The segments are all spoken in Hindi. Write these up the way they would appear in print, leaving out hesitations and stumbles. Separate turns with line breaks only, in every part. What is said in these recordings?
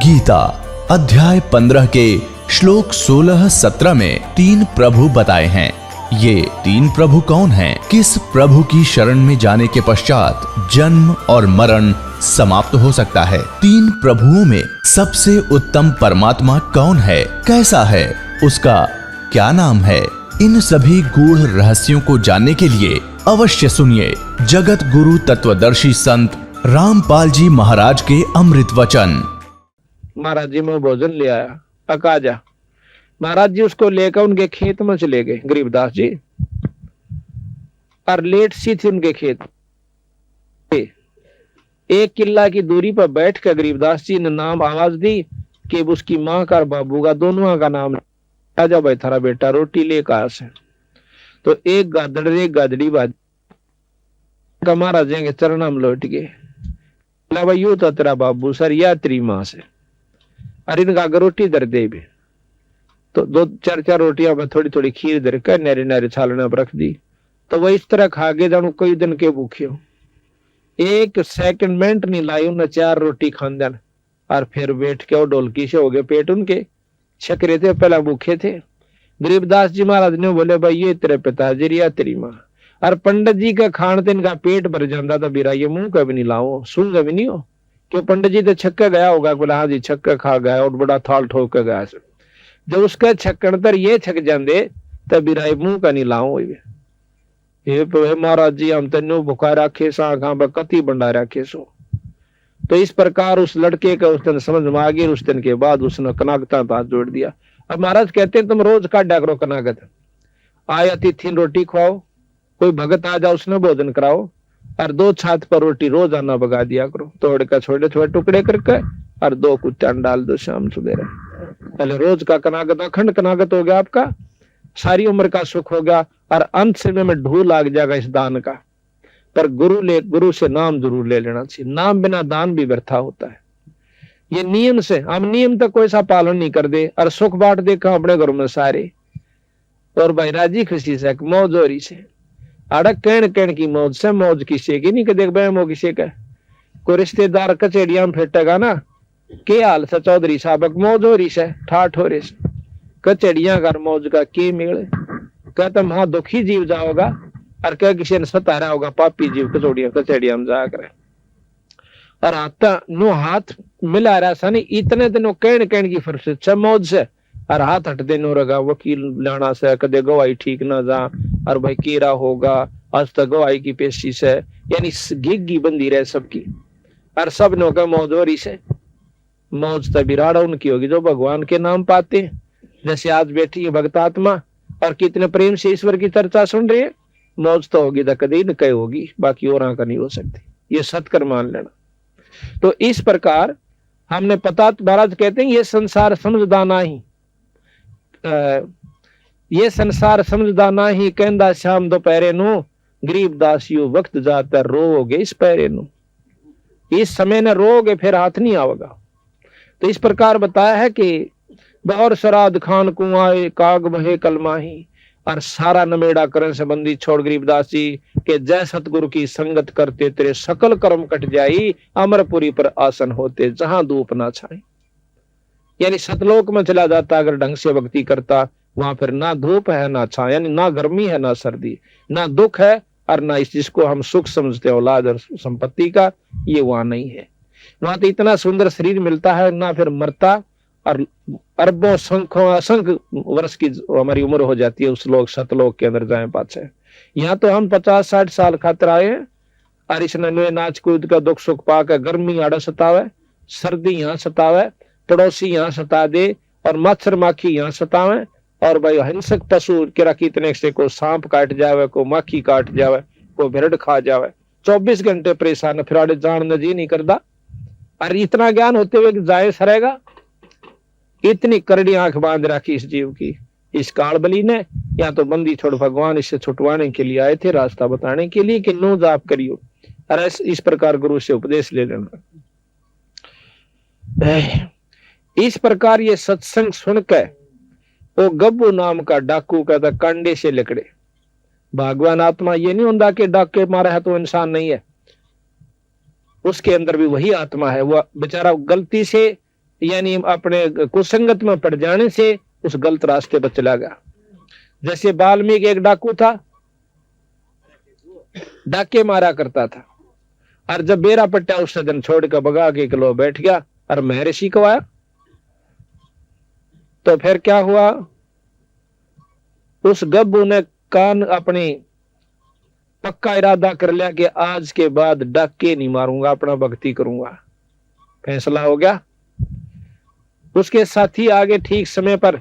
गीता अध्याय 15 के श्लोक 16-17 में 3 प्रभु बताए हैं। ये 3 प्रभु कौन हैं? किस प्रभु की शरण में जाने के पश्चात जन्म और मरण समाप्त हो सकता है? 3 प्रभुओं में सबसे उत्तम परमात्मा कौन है? कैसा है? उसका क्या नाम है? इन सभी गूढ़ रहस्यों को जानने के लिए अवश्य सुनिए जगत गुरु तत्वदर्शी संत रामपाल जी महाराज के अमृत वचन।
महाराज जी में भोजन ले आया, पका जा। महाराज जी उसको लेकर उनके खेत में चले गए गरीबदास जी, और लेट सी थी उनके खेत। 1 किला की दूरी पर बैठ कर गरीबदास जी ने नाम आवाज दी कि उसकी माँ का और बाबू का दोनों का नाम आजा भाई, थारा बेटा रोटी ले कहा से। तो एक गादड़ एक गादड़ी बाज महाराज के चरणा में लौट गए। भाई यू तो तेरा बाबू सर या तेरी माँ से, अरे इनका रोटी दर दे भी। तो 2-4 रोटियां में थोड़ी थोड़ी खीर दर कर नारे नारे छालने पर रख दी। तो वह इस तरह खा गए जानू कई दिन के भूखे हो। 1 सेकंड मिनट नहीं लाई उन्हें 4 रोटी खान देन, और फिर बैठ के और ढोलकी से हो गए पेट उनके छकरे थे, पहला भूखे थे। गरीबदास जी महाराज ने बोले भाई ये तेरे पिताजी या तेरी माँ। और पंडित जी का खान तो इनका पेट भर जाता था बीरा, ये मुंह कभी नहीं लाओ सुन कभी नहीं हो। क्यों पंडित जी तो छक्का गया होगा, बोला हाँ जी छक्का खा गया और बड़ा थाल ठोक कर गया। जब उसका छक्कन तर ये छक जाते तब बीरा मुंह का नहीं लाओ। ये महाराज जी हम तेन भुखा रखे सा कति बंडा रखे सो। तो इस प्रकार उस लड़के का उस दिन समझ में आ गई। उस दिन के बाद उसने कनागता हाथ जोड़ दिया। अब महाराज कहते हैं तुम रोज काटा करो कनागत, आए अतिथि रोटी खुआओ, कोई भगत आ जाओ उसने भोजन कराओ, और 2 छात पर रोटी रोज आना बगा दिया करो, तोड़ कर छोटे छोटे टुकड़े करके, और 2 कुत्ते डाल दो शाम सवेरे। पहले रोज का कनागत अखंड कनागत हो गया आपका, सारी उम्र का सुख हो गया, और अंत समय में ढू लाग जाएगा इस दान का। पर गुरु से नाम जरूर ले लेना चाहिए, नाम बिना दान भी व्यर्था होता है। ये नियम से हम नियम तक कोई सा पालन नहीं कर दे और सुख बांट दे कहा अपने घरों में सारे, और भाई राजी खुशी से मौज हो रही से अड़क कहन की मौज से, मौज किसी की नहीं कदे बहमो किसी का। कोई रिश्तेदार कचेड़िया में फेटेगा ना, के हाल से चौधरी साहब मौज हो रही से ठाठ हो रही से, कचेड़िया कर मौज का के मेल। कहता वहां दुखी जीव जाओगा, और क्या किसी ने सतारा होगा पापी जीव कचेड़िया में जाकर। और आता नो हाथ मिला रहा सा नहीं इतने दिनों कहन की फुर्सत से मौज से, और हाथ हट देनो रगा वकील लाना से, कदे गवाही ठीक ना जा, और भाई केरा होगा आज तक गवाही की पेशी से, यानी गिग्गी बंदी रहे सबकी। और सब नो का मौज हो रही से, मौज तभी राड़ा उनकी होगी जो भगवान के नाम पाते हैं। जैसे आज बैठी है भक्तात्मा और कितने प्रेम से ईश्वर की चर्चा सुन रही है, मौज तो होगी तो कभी न कहीं होगी, बाकी और का नहीं हो सकती, ये सत्कर मान लेना। तो इस प्रकार हमने पता, महाराज कहते हैं ये संसार समझदाना ही, ये संसार समझदाना ही, कहंदा शाम दोपहरे नो गरीबदास यू वक्त जाता रोगे इस पैरे नो, इस समय न रोगे फिर हाथ नहीं आवेगा। तो इस प्रकार बताया है कि और सराद खान कुआए काग बहे कलमाही, और सारा नमेड़ा करण संबंधी छोड़ गरीबदास जी के जय सतगुरु की संगत करते तेरे सकल कर्म कट जाई, अमरपुरी पर आसन होते जहां धूप ना छाए। यानी सतलोक में चला जाता अगर ढंग से भक्ति करता, वहां फिर ना धूप है ना छाया, यानी ना गर्मी है ना सर्दी, ना दुख है और ना इस जिसको हम सुख समझते औलाद और संपत्ति का, ये वहां नहीं है। वहां तो इतना सुंदर शरीर मिलता है, ना फिर मरता, और अरबों असंख्य वर्ष की हमारी उम्र हो जाती है उस लोग सतलोक के अंदर जाए पाछे। यहाँ तो हम 50-60 साल खातर आए हैं, और इस नन्हे नाच कूद का दुख सुख पाकर गर्मी आड़ा सतावे, सर्दी यहाँ सतावे, पड़ोसी यहाँ सता दे, और मच्छर माखी यहाँ सतावे, और भाई हिंसक पशु किरा कितने से को सांप काट जावे, को माखी काट जावे, को भेड़ खा जावे, 24 घंटे परेशान, फिर आड़े जान जी नहीं करता। और इतना ज्ञान होते हुए जाए सरेगा, इतनी करड़ी आंख बांध रखी इस जीव की इस काल बली ने। या तो बंदी छोड़ भगवान इससे छुटवाने के लिए आए थे, रास्ता बताने के लिए कि नो जाप करियो, और इस प्रकार गुरु से उपदेश ले लेना। इस प्रकार ये सत्संग सुनकर वो गब्बू नाम का डाकू कहता कंडे से लकड़े। भगवान आत्मा ये नहीं होता कि डाके मारा है तो इंसान नहीं है, उसके अंदर भी वही आत्मा है। वह बेचारा गलती से यानी अपने कुसंगत में पड़ जाने से उस गलत रास्ते पर चला गया। जैसे वाल्मीकि एक डाकू था, डाके मारा करता था, और जब बेरा पट्टा उस सदन छोड़ कर भगा के किलो बैठ गया और महर्षि को आया, तो फिर क्या हुआ, उस गब्बू ने कान अपनी पक्का इरादा कर लिया कि आज के बाद डाके नहीं मारूंगा, अपना भक्ति करूंगा। फैसला हो गया। उसके साथी आगे ठीक समय पर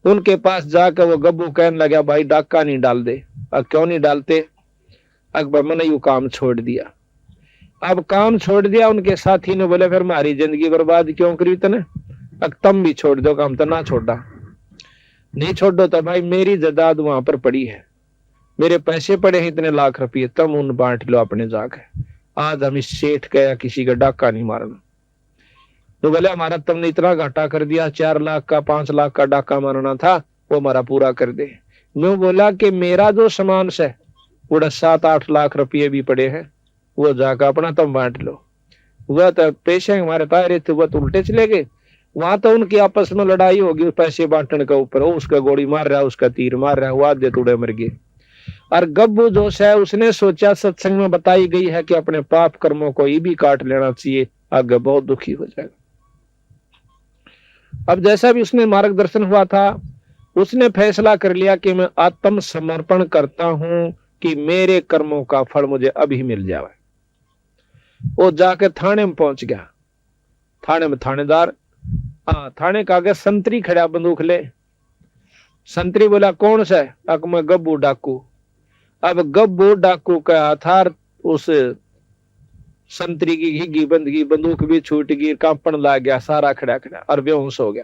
उनके पास जाकर वो गब्बू कहने लगा, भाई डाका नहीं डाल दे। अब क्यों नहीं डालते? अकबर मैंने यू काम छोड़ दिया। अब काम छोड़ दिया। उनके साथी ने बोले, फिर हमारी जिंदगी बर्बाद क्यों करी तने? अब तुम भी छोड़ दो काम, तो ना छोड़ा। नहीं छोड़ो तो भाई मेरी जायदाद वहां पर पड़ी है, मेरे पैसे पड़े हैं इतने लाख रुपये, तुम उन बांट लो अपने जाके। आज हम इस सेठ का या किसी का डाका नहीं मारना। तो बोले, हमारा तुमने इतना घाटा कर दिया, 4 लाख का 5 लाख का डाका मारना था, वो हमारा पूरा कर दे। मैं बोला कि मेरा जो सामान है वो 7-8 लाख रुपये भी पड़े हैं, वो जाकर अपना तुम बांट लो। वह तो पैसे हमारे पास रहे थे, वह तो उल्टे चले गए। वहां तो उनकी आपस में लड़ाई होगी पैसे बांटने के ऊपर, वो उसका गोली मार रहा है, उसका तीर मार रहा है, वो आधे टुकड़े मर गए। और गब्बू जोश है, उसने सोचा सत्संग में बताई गई है कि अपने पाप कर्मों को ये भी काट लेना चाहिए, आगे बहुत दुखी हो जाएगा। अब जैसा भी उसने मार्गदर्शन हुआ था, उसने फैसला कर लिया कि मैं आत्म समर्पण करता हूं कि मेरे कर्मों का फल मुझे अभी मिल जाए। वो जाके थाने में पहुंच गया। थाने में थानेदार, थाने का आगे संतरी खड़ा बंदूक ले। संतरी बोला, कौन सा है? अक मैं गब्बू डाकू। अब गब्बू डाकू का हथार उस संतरी की घिगी बंदगी, बंदूक भी छूट गई, कांपन लग गया, सारा खड़ा खड़ा और बेहोश हो गया।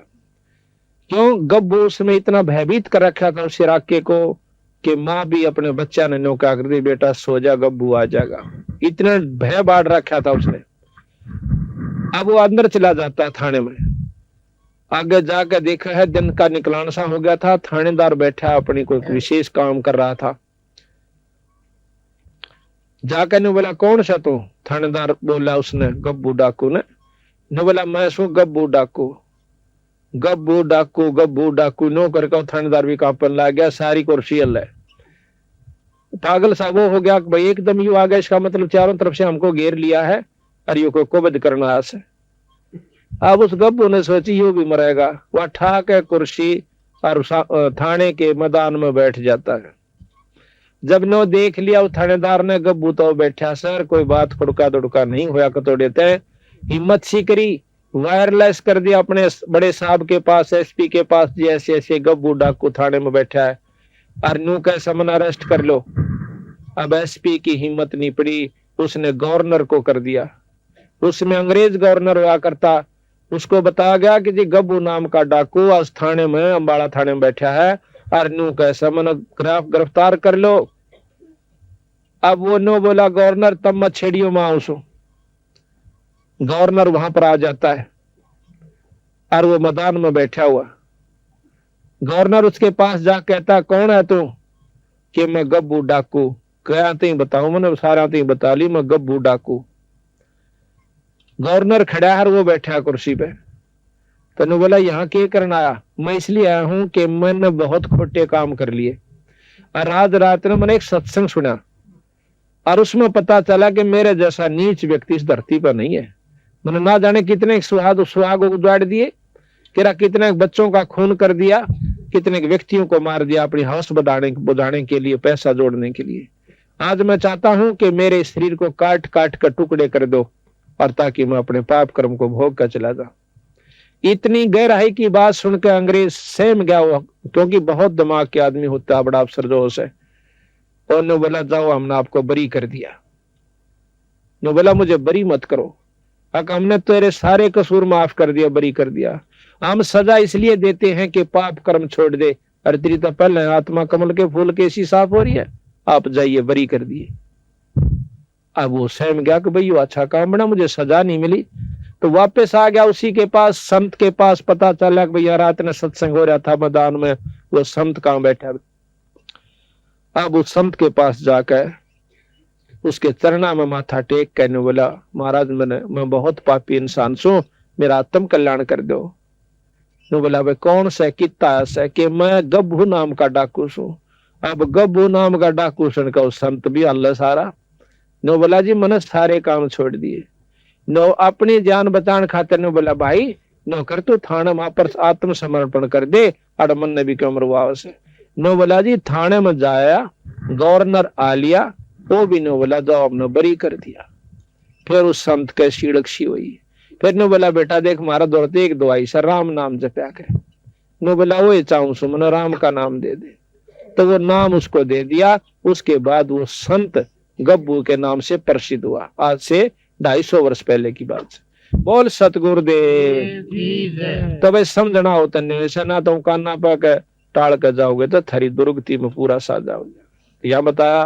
क्यों? गब्बू उसमें इतना भयभीत कर रखा था उस इलाके को कि माँ भी अपने बच्चा ने नौका कर दी, बेटा सो जा, गब्बू आ जाएगा। इतना भय बांट रखा था उसने। अब वो अंदर चला जाता थाने में। आगे जाकर देखा है दिन का निकलान सा हो गया था, थानेदार बैठा अपनी कोई विशेष काम कर रहा था। जाकर ने बोला, कौन सा तू? थानेदार बोला उसने, गब्बू डाकू ने बोला, मैं सू गब्बू डाकू। गब्बू डाकू गब्बू डाकू नो करके थानेदार भी कांपन लग गया, सारी कुर्सी हल है। पागल सा वो हो गया कि भाई एकदम यू आ गया, इसका मतलब चारों तरफ से हमको घेर लिया है और यू को कुबद करना आस है। अब उस गब्बू ने सोची यू भी मरेगा। वह ठाक है कुर्सी और थाने के मैदान में बैठ जाता है। जब नो देख लिया वो थानेदार ने, गब्बू तो बैठा, सर कोई बात खुड़का दुड़का नहीं होया तो देते हैं। हिम्मत सी करी, वायरलेस कर दिया अपने बड़े साहब के पास, एसपी के पास, जैसे ऐसे गब्बू डाकू थाने में बैठा है और नू कैसा मन अरेस्ट कर लो। अब एसपी की हिम्मत नहीं पड़ी, उसने गवर्नर को कर दिया। उसमें अंग्रेज गवर्नर हुआ करता, उसको बताया गया कि जी गब्बू नाम का डाकू आज थाने में, अम्बाड़ा थाने में बैठा है और नू कैसा मन गिरफ्तार कर लो। अब वो नो बोला, गवर्नर तब मत छेड़ियो मां उसो। गवर्नर वहां पर आ जाता है और वो मैदान में बैठा हुआ। गवर्नर उसके पास जा कहता, कौन है तू? कि मैं गब्बू डाकू। क्या ती बताऊं? मैंने सारा ती बता ली, मैं गब्बू डाकू। गवर्नर खड़ा है, वो बैठा कुर्सी पे। तनु बोला, यहाँ के करना आया? मैं इसलिए आया हूं कि मैंने बहुत खोटे काम कर लिए और आज रात ने मैंने एक सत्संग सुना और उसमें पता चला कि मेरे जैसा नीच व्यक्ति इस धरती पर नहीं है। मैंने ना जाने कितने सुहाग उजाड़ दिए, कितने बच्चों का खून कर दिया, कितने व्यक्तियों को मार दिया अपनी हौस बुझाने के लिए, पैसा जोड़ने के लिए। आज मैं चाहता हूं कि मेरे शरीर को काट काट कर टुकड़े कर दो और ताकि मैं अपने पाप कर्म को भोग कर चला जाऊं। इतनी गहराई की बात सुनकर अंग्रेज सहम गया हुआ, क्योंकि बहुत दिमाग के आदमी होता है, बड़ा अफसर जोश है। और ने बोला, जाओ हमने आपको बरी कर दिया। ने बोला, मुझे बरी मत करो, हमने तेरे सारे कसूर माफ कर दिया, बरी कर दिया। हम सजा इसलिए देते हैं कि पाप कर्म छोड़ दे, और तेरी तो पहले आत्मा कमल के फूल के ऐसी साफ हो रही है, आप जाइए, बरी कर दिए। अब वो सहम गया कि भाई अच्छा काम बना, मुझे सजा नहीं मिली। तो वापस आ गया उसी के पास, संत के पास। पता चला कि भैया रात में सत्संग हो रहा था मैदान में, वो संत कहाँ बैठा। अब उस संत के पास जाकर उसके चरणा में माथा टेक कहने बोला, महाराज मैं बहुत पापी इंसान सू, मेरा आत्म कल्याण कर दो। नो बोला भाई कौन सा कितना है कि मैं गब्भू नाम का डाकू सू। अब गब्भू नाम का डाकू सुन का संत भी अल्लाह सारा। नो बोला जी मैंने सारे काम छोड़ दिए। नो अपनी जान बचाने खातिर नो बोला भाई नो कर तू थाने में पर आत्मसमर्पण कर दे अड़मन ने भी क्यों मरवाओ से। नो बोला जी थाने में जाया गवर्नर आ लिया वो भी नो बोला जाओ अपने बरी कर दिया। फिर उस संत के सीड़क सी हुई। फिर नो बोला बेटा देख मारा दौड़ते एक दवाई सर राम नाम जपया के। नो बोला वो चाहूं सु मैंने राम का नाम दे दे। तो वो नाम उसको दे दिया। उसके बाद वो संत गब्बू के नाम से प्रसिद्ध हुआ। आज से 250 वर्ष पहले की बात है। बोल सतगुरुदेव। तो भाई समझना हो तन्ने से ना तो काना पाक टाल कर जाओगे तो थरी दुर्गति में पूरा साथ जाओगे। या बताया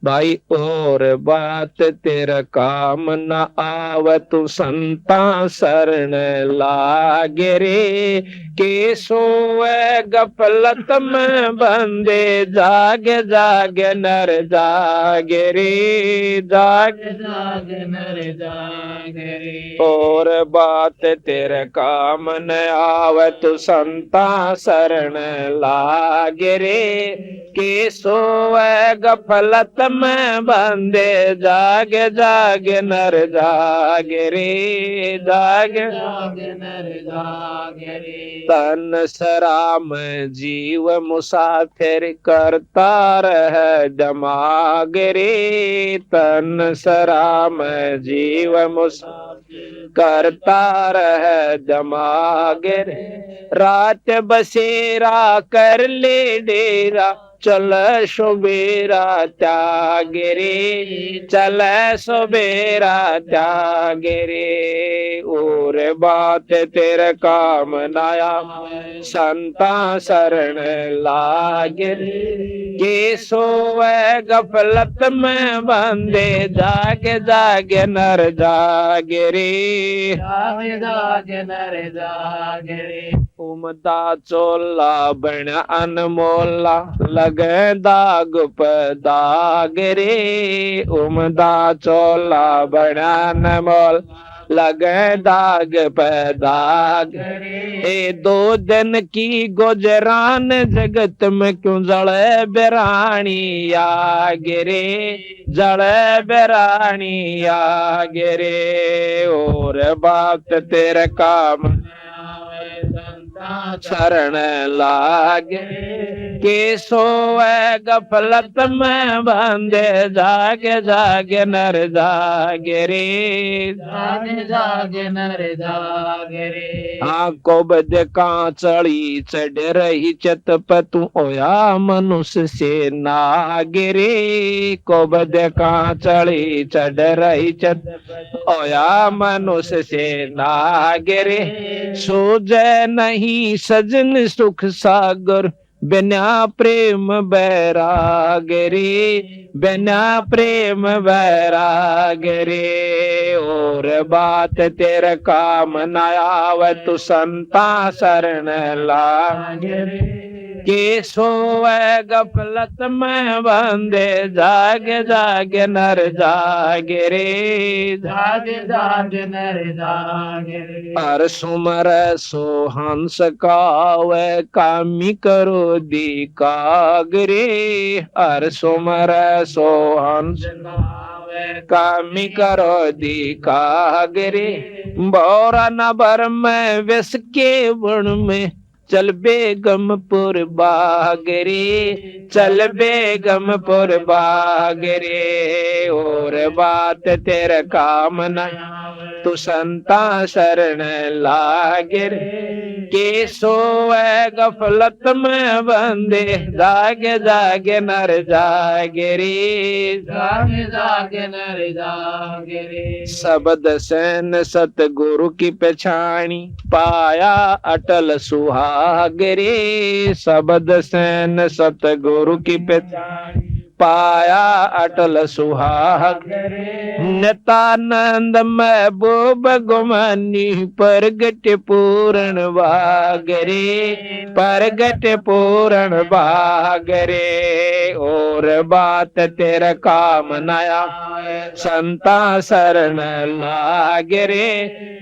भाई और बात तेरा काम न आव तू संता शरण लागे रे के सोए गफलत में बंदे जागे जागे नर जागे रे जागे जागे नर जागे रे। और बात तेरे काम न आव तू संता शरण लागे रे के सोए गफलत में बंदे जागे जागे नर जागे रे जागे जागे नर जागे रे। तन सराम जीव मुसाफिर करता रह जमागे रे। तन सराम जीव मुसाफिर करता रह जमागे रे। रात बसेरा कर ले डेरा चल सुबेरा त्यागे रे चल सुबेरा त्यागे रे। और बात तेरे काम नाया संता शरण लागे रे के सोए गफलत में बंदे जागे जागे नर जागे रे जागे जागे नर जागे रे। उमदा चोला बन अनमोला लगे दाग पे दाग रे। उमदा चोला बन अनमोल लगे दाग पे दाग रे। 2 दिन की गुजरान जगत में क्यों जड़े बेरानी आगे रे जड़े बेरानी आगे रे। और बात तेरे काम शरण लागे के सोए गफलत में बंदे जागे जागे नर जागे रे जागे जागे नर जागे रे। आंखों बद कांचड़ी चढ़ रही चत पे तू ओया मनुष्य से नागे रे। को बद कांचड़ी चढ़ रही चत ओया मनुष्य से नागे रे। सूझे नहीं सजन सुख सागर बिना प्रेम बैराग रे बिना प्रेम बैराग रे। और बात तेरे काम न आवे तू संता शरण लागे रे के सोए गफलत में बंदे जागे जागे नर जागे रे जागे जागे नर जागे रे। हर सुमर सो हंस कावे कामी करो दिकाग रे। हर सुमर सो हंस कामी करो दिकाग रे। बोरा नबर में विष के वन में चल बेगमपुर बागरे चल बेगमपुर बागरे। और बात तेरे काम न तू संता शरण लागे रे के सोए गफलत में बंदे जागे जागे नर जागे रे जागे जागे नर जागे रे। शब्द सैन सतगुरु की पहचानी पाया अटल सुहाग रे। शब्द सैन सतगुरु की पहचानी पाया अटल सुहाग नितानंद महबूब गुमानी प्रगट पूर्ण भागरे प्रगट पूर्ण भागरे। और बात तेरा काम नया संता शरण लागरे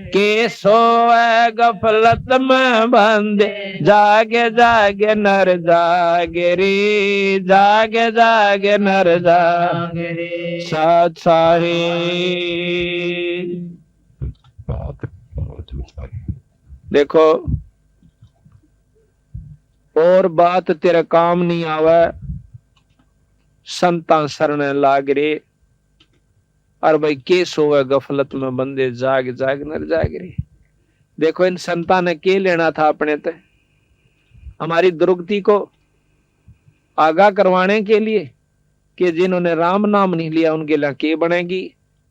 के सोए गफलत में बंदे जागे जागे नर जागे रे जागे जागे नर जागे रे सत साहे। देखो और बात तेरा काम नहीं आवे संता शरण लाग रे। और भाई के सोवे गफलत में बंदे जाग जाग नर जाग रे। देखो इन संता ने के लेना था अपने ते हमारी दुर्गति को आगाह करवाने के लिए कि जिन्होंने राम नाम नहीं लिया उनके लिए के बनेगी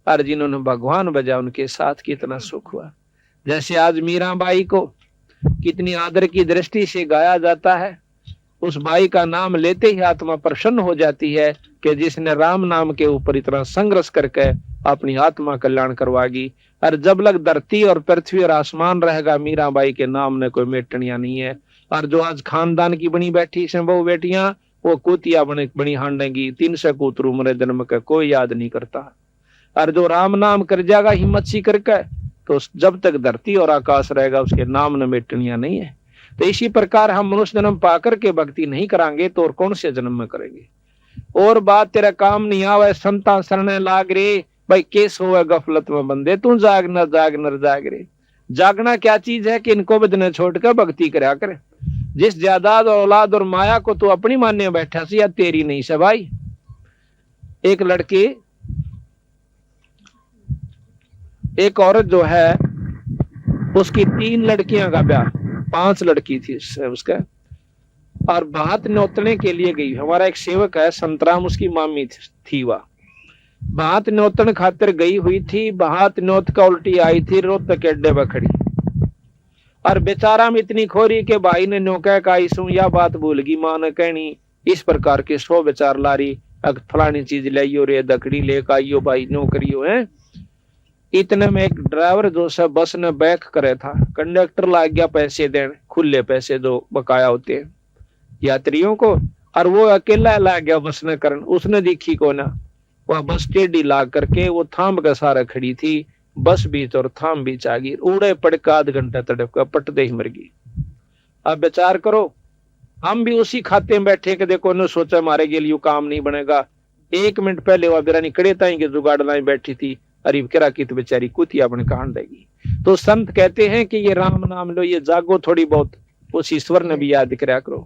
और जिन्होंने भगवान बजा उनके साथ कितना सुख हुआ। जैसे आज मीराबाई को कितनी आदर की दृष्टि से गाया जाता है, उस बाई का नाम लेते ही आत्मा प्रसन्न हो जाती है कि जिसने राम नाम के ऊपर इतना संघर्ष करके अपनी आत्मा कल्याण करवागी। और जब लग धरती और पृथ्वी और आसमान रहेगा मीराबाई के नाम ने कोई मेटनिया नहीं है। और जो आज खानदान की बनी बैठी से बहु बेटियां वो कुतिया बनी हांडेगी 300 कूतर उम्र जन्म का कोई याद नहीं करता। और जो राम नाम कर जाएगा हिम्मत सी करके तो जब तक धरती और आकाश रहेगा उसके नाम न मेटनिया नहीं है। तो इसी प्रकार हम मनुष्य जन्म पाकर के भक्ति नहीं करांगे तो और कौन से जन्म में करेंगे। और बात तेरा काम नहीं आवे संता शरण लाग रे भाई केस होवे गफलत में बंदे तू जाग नर जाग रे। जागना क्या चीज है कि इनको बदने छोड़ कर भक्ति करा करे। जिस जायदाद और औलाद और माया को तू अपनी मानने बैठा सी या तेरी नहीं से भाई। एक लड़की एक औरत जो है उसकी 3 लड़कियां का ब्याह 5 लड़की थी उसका और भात नोतने के लिए गई। हमारा एक सेवक है संतराम उसकी मामी थी वह भात नोतन खातिर गई हुई थी। भात नोत का उल्टी आई थी रोत के अड्डे पर खड़ी और बेचारा में इतनी खोरी के भाई ने नौका का या बात भूल गई मां ने कहनी। इस प्रकार के 100 विचार लारी फलानी चीज लाइयो रे दकड़ी लेकर आइयो भाई नौकरियो है। इतने में एक ड्राइवर जो सब बस ने बैक करे था कंडक्टर लाग गया पैसे देने खुले पैसे जो बकाया होते हैं यात्रियों को और वो अकेला लाग गया बस ने करन। उसने देखी को ना वह बस टेढ़ी लाग करके वो थाम का सारा खड़ी थी बस बीच और थाम बीच आ गई। उड़े पड़का आध घंटा तड़प का पटदे ही मर गई। अब विचार करो हम भी उसी खाते में बैठे के देखो ने सोचा हमारे के लिए काम नहीं बनेगा। 1 मिनट पहले वह बिरानी कड़े ताई के जुगाड़ लाई बैठी थी अरे करा की तो बेचारी कुतिया अपने कांड देगी। तो संत कहते हैं कि ये राम नाम लो ये जागो थोड़ी बहुत उस ईश्वर ने भी याद कराया करो।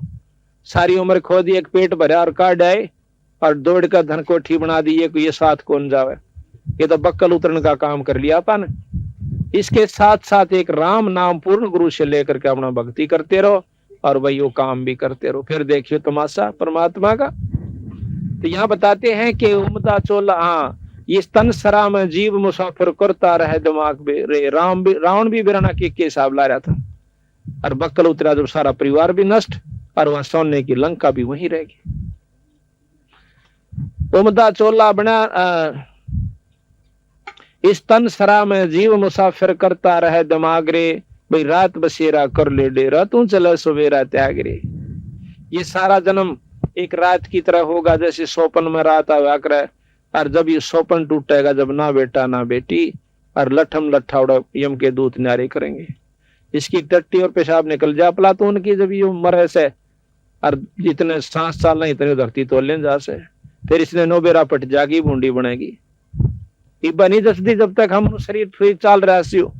सारी उम्र खो दी एक पेट भरा और काट आए और दौड़ का धन कोठी बना दी ये साथ कौन जावे। ये तो बक्कल उतरने का काम कर लिया अपन। इसके साथ साथ एक राम नाम पूर्ण गुरु से लेकर के अपना भक्ति करते रहो और वही वो काम भी करते रहो फिर देखियो तमाशा परमात्मा का। तो यहाँ बताते हैं कि उमदा चोला हाँ ये स्तन सरा में जीव मुसाफिर करता रहे दिमाग में रे रावण भी बिराना के हिसाब ला रहा था और बक्कल उतरा जब सारा परिवार भी नष्ट और वहां सोने की लंका भी वहीं रहेगी। उमदा चोला बना इस तन सरा में जीव मुसाफिर करता रहे दिमाग रे भाई रात बसेरा कर ले डेरा तू चला सवेरा त्याग रे। ये सारा जन्म एक रात की तरह होगा जैसे सोपन में रात आया करे और जब ये सोपन टूटेगा जब ना बेटा ना बेटी और लठम लट्ठावड़ा यम के दूत न्यारे करेंगे। इसकी टट्टी और पेशाब निकल जा प्लातून की जब ये मरे से और जितने 7 साल नहीं इतने धरती तो लें जा से फिर इसने नोबेरा पट जागी बूंदी बनेगी। इब्बा नहीं दसदी जब तक हम शरीर फिर चाल रहा सियो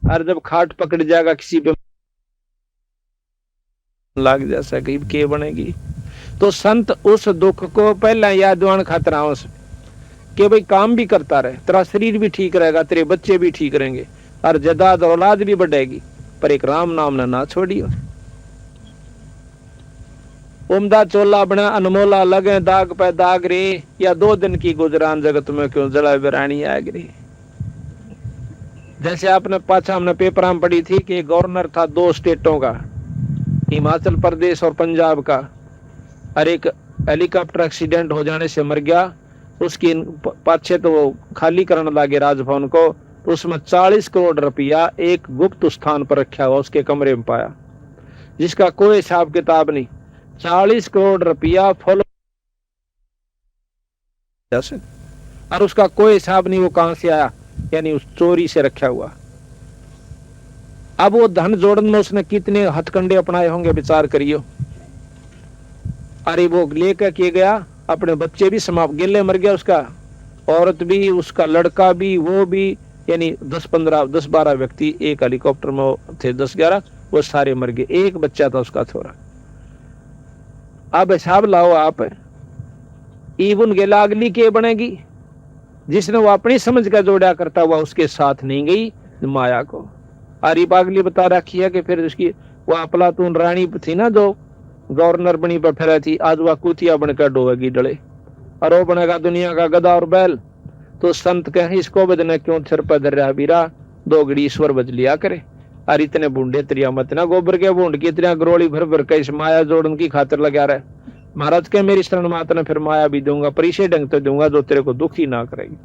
और जब खाट पकड़ जाएगा किसी पे लाग जैसा कहीं के बनेगी। तो संत उस दुख को पहला यादवान खतराओं से कि भाई काम भी करता रहे तेरा शरीर भी ठीक रहेगा तेरे बच्चे भी ठीक रहेंगे और जदाद औलाद भी बढ़ेगी पर एक राम नाम ना छोड़ियो। उमदा चोला बना अनमोला लगे दाग पे दाग रे या 2 दिन की गुजरान जगत में क्यों जला बिरानी आग रे। जैसे आपने पाछा हमने पेपर में पढ़ी थी कि गवर्नर था 2 स्टेटों का हिमाचल प्रदेश और पंजाब का और एक हेलीकॉप्टर एक्सीडेंट हो जाने से मर गया उसकी पाछे तो वो खाली करने लगे राजभवन को, तो उसमें 40 करोड़ रुपया एक गुप्त स्थान पर रखा हुआ उसके कमरे में पाया, जिसका कोई हिसाब किताब नहीं। 40 करोड़ रुपया फॉलो, और उसका कोई हिसाब नहीं वो कहां से आया, यानी उस चोरी से रखा हुआ। अब वो धन जोड़न में उसने कितने हथकंडे अपनाए होंगे, विचार करियो। अरे वो लेकर के गया, अपने बच्चे भी समाप्त, गिले मर गया उसका, औरत भी, उसका लड़का भी, वो भी, यानी 10-12 व्यक्ति एक हेलीकॉप्टर में थे, 10-11, वो सारे मर गए, एक बच्चा था उसका थोड़ा। अब हिसाब लाओ आप, ईबुन गेलागली के बनेगी, जिसने वो अपनी समझ का जोड़ा करता हुआ उसके साथ नहीं गई माया को। अरे पागली बता रखी है कि फिर उसकी वो अफलातून रानी थी ना, जो गवर्नर बनी पर फिर थी, आज वह कुतिया बनकर डोएगी डले, और वो बनेगा दुनिया का गधा और बैल। तो संत कहे इसको बदने क्यों सिर पर धर रहा बीरा, दो घड़ी ईश्वर बज लिया करे। और इतने बूंढे त्रिया मत ना, गोबर के बूंद की इतना गरोली भर भर के इस माया जोड़न की खातिर लगा रहे। महाराज के मेरी शरण मात ने फिर माया भी दूंगा, पर इसे ढंग तो दूंगा जो तेरे को दुखी ना करेगी।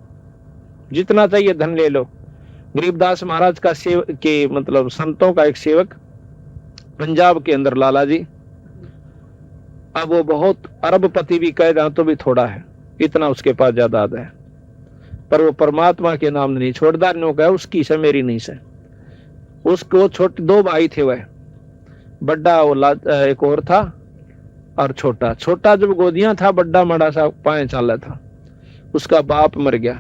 जितना चाहिए धन ले लो। गरीबदास महाराज का सेवक के मतलब संतों का एक सेवक पंजाब के अंदर लाला जी, अब वो बहुत अरबपति भी कह जाए तो भी थोड़ा है, इतना उसके पास जायदाद है, पर वो परमात्मा के नाम नहीं छोड़दा। नो कहा उसकी से मेरी नहीं से। उसको छोटे 2 भाई थे, वह बड़ा वो एक और था, और छोटा छोटा जब गोदियां था, बड़ा मड़ा सा 5 साल था। उसका बाप मर गया,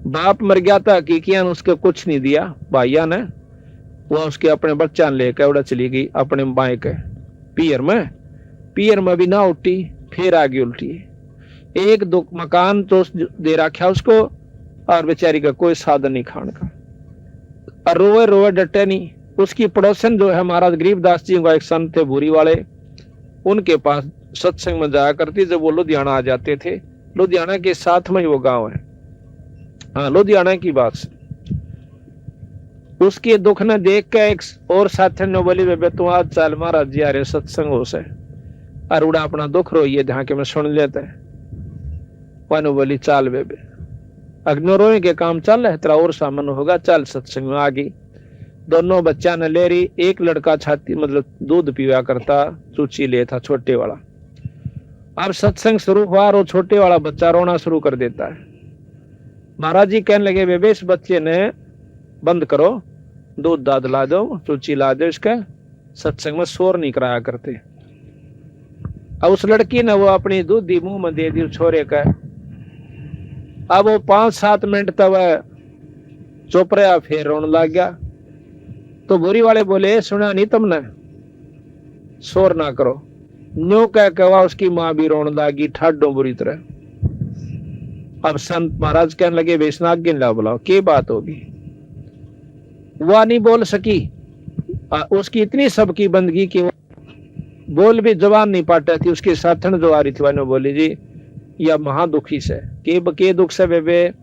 बाप मर गया था, हकीकियान उसके कुछ नहीं दिया भाइया ने। वह उसके अपने बच्चा लेकर उड़ा चली गई अपने बाएं के पियर में भी ना उठी, फिर आगे उल्टी। 1-2 मकान तो दे रखा उसको, और बेचारी का कोई साधन नहीं खाने का, और रोए रोए डटे नहीं। उसकी पड़ोसन जो है महाराज गरीबदास जी का एक संत थे भूरी वाले, उनके पास सत्संग में जाया करती। जब वो लुधियाना आ जाते थे, लुधियाना के साथ में ही वो गांव है, हाँ लुधियाना की बात से। उसके दुख ने देख के एक और साथी ने बोली, बेबे तू आज चल महाराज जी आ रहे सत्संग हो से, और उड़ा अपना दुख रोइए जहाँ के मैं सुन लेते हैं। वानु बोली चाल बेबे, अग्नो रोए के काम चल रहा है, तेरा और सामान होगा, चल सत्संग में आ गई। दोनों बच्चा ने ले रही, एक लड़का छाती मतलब दूध पीवा करता, चूची ले था छोटे वाला। अब सत्संग शुरू हुआ और वो छोटे वाला बच्चा रोना शुरू कर देता है। महाराज जी कहने लगे, बेबे इस बच्चे ने बंद करो, दूध दाद ला दो, चूची ला दो, इसका सत्संग में शोर नहीं कराया करते। अब उस लड़की ने वो अपनी दूधी मुंह में दे दी छोरे का। अब वो 5-7 मिनट तक चुप रहा, फिर रोने लग गया। तो बुरी वाले बोले, सुना नहीं तुमने, शोर ना करो। न्यू कह के उसकी माँ भी रोने लगी ठाडो बुरी तरह। अब संत महाराज कहने लगे, वैष्णव गिन ला बुलाओ, क्या बात होगी। वह नहीं बोल सकी, उसकी इतनी सबकी बंदगी की बोल भी जवान नहीं पाता थी। उसके साथन जो आ रही थी बोली, जी या महादुखी से के दुख से बेबे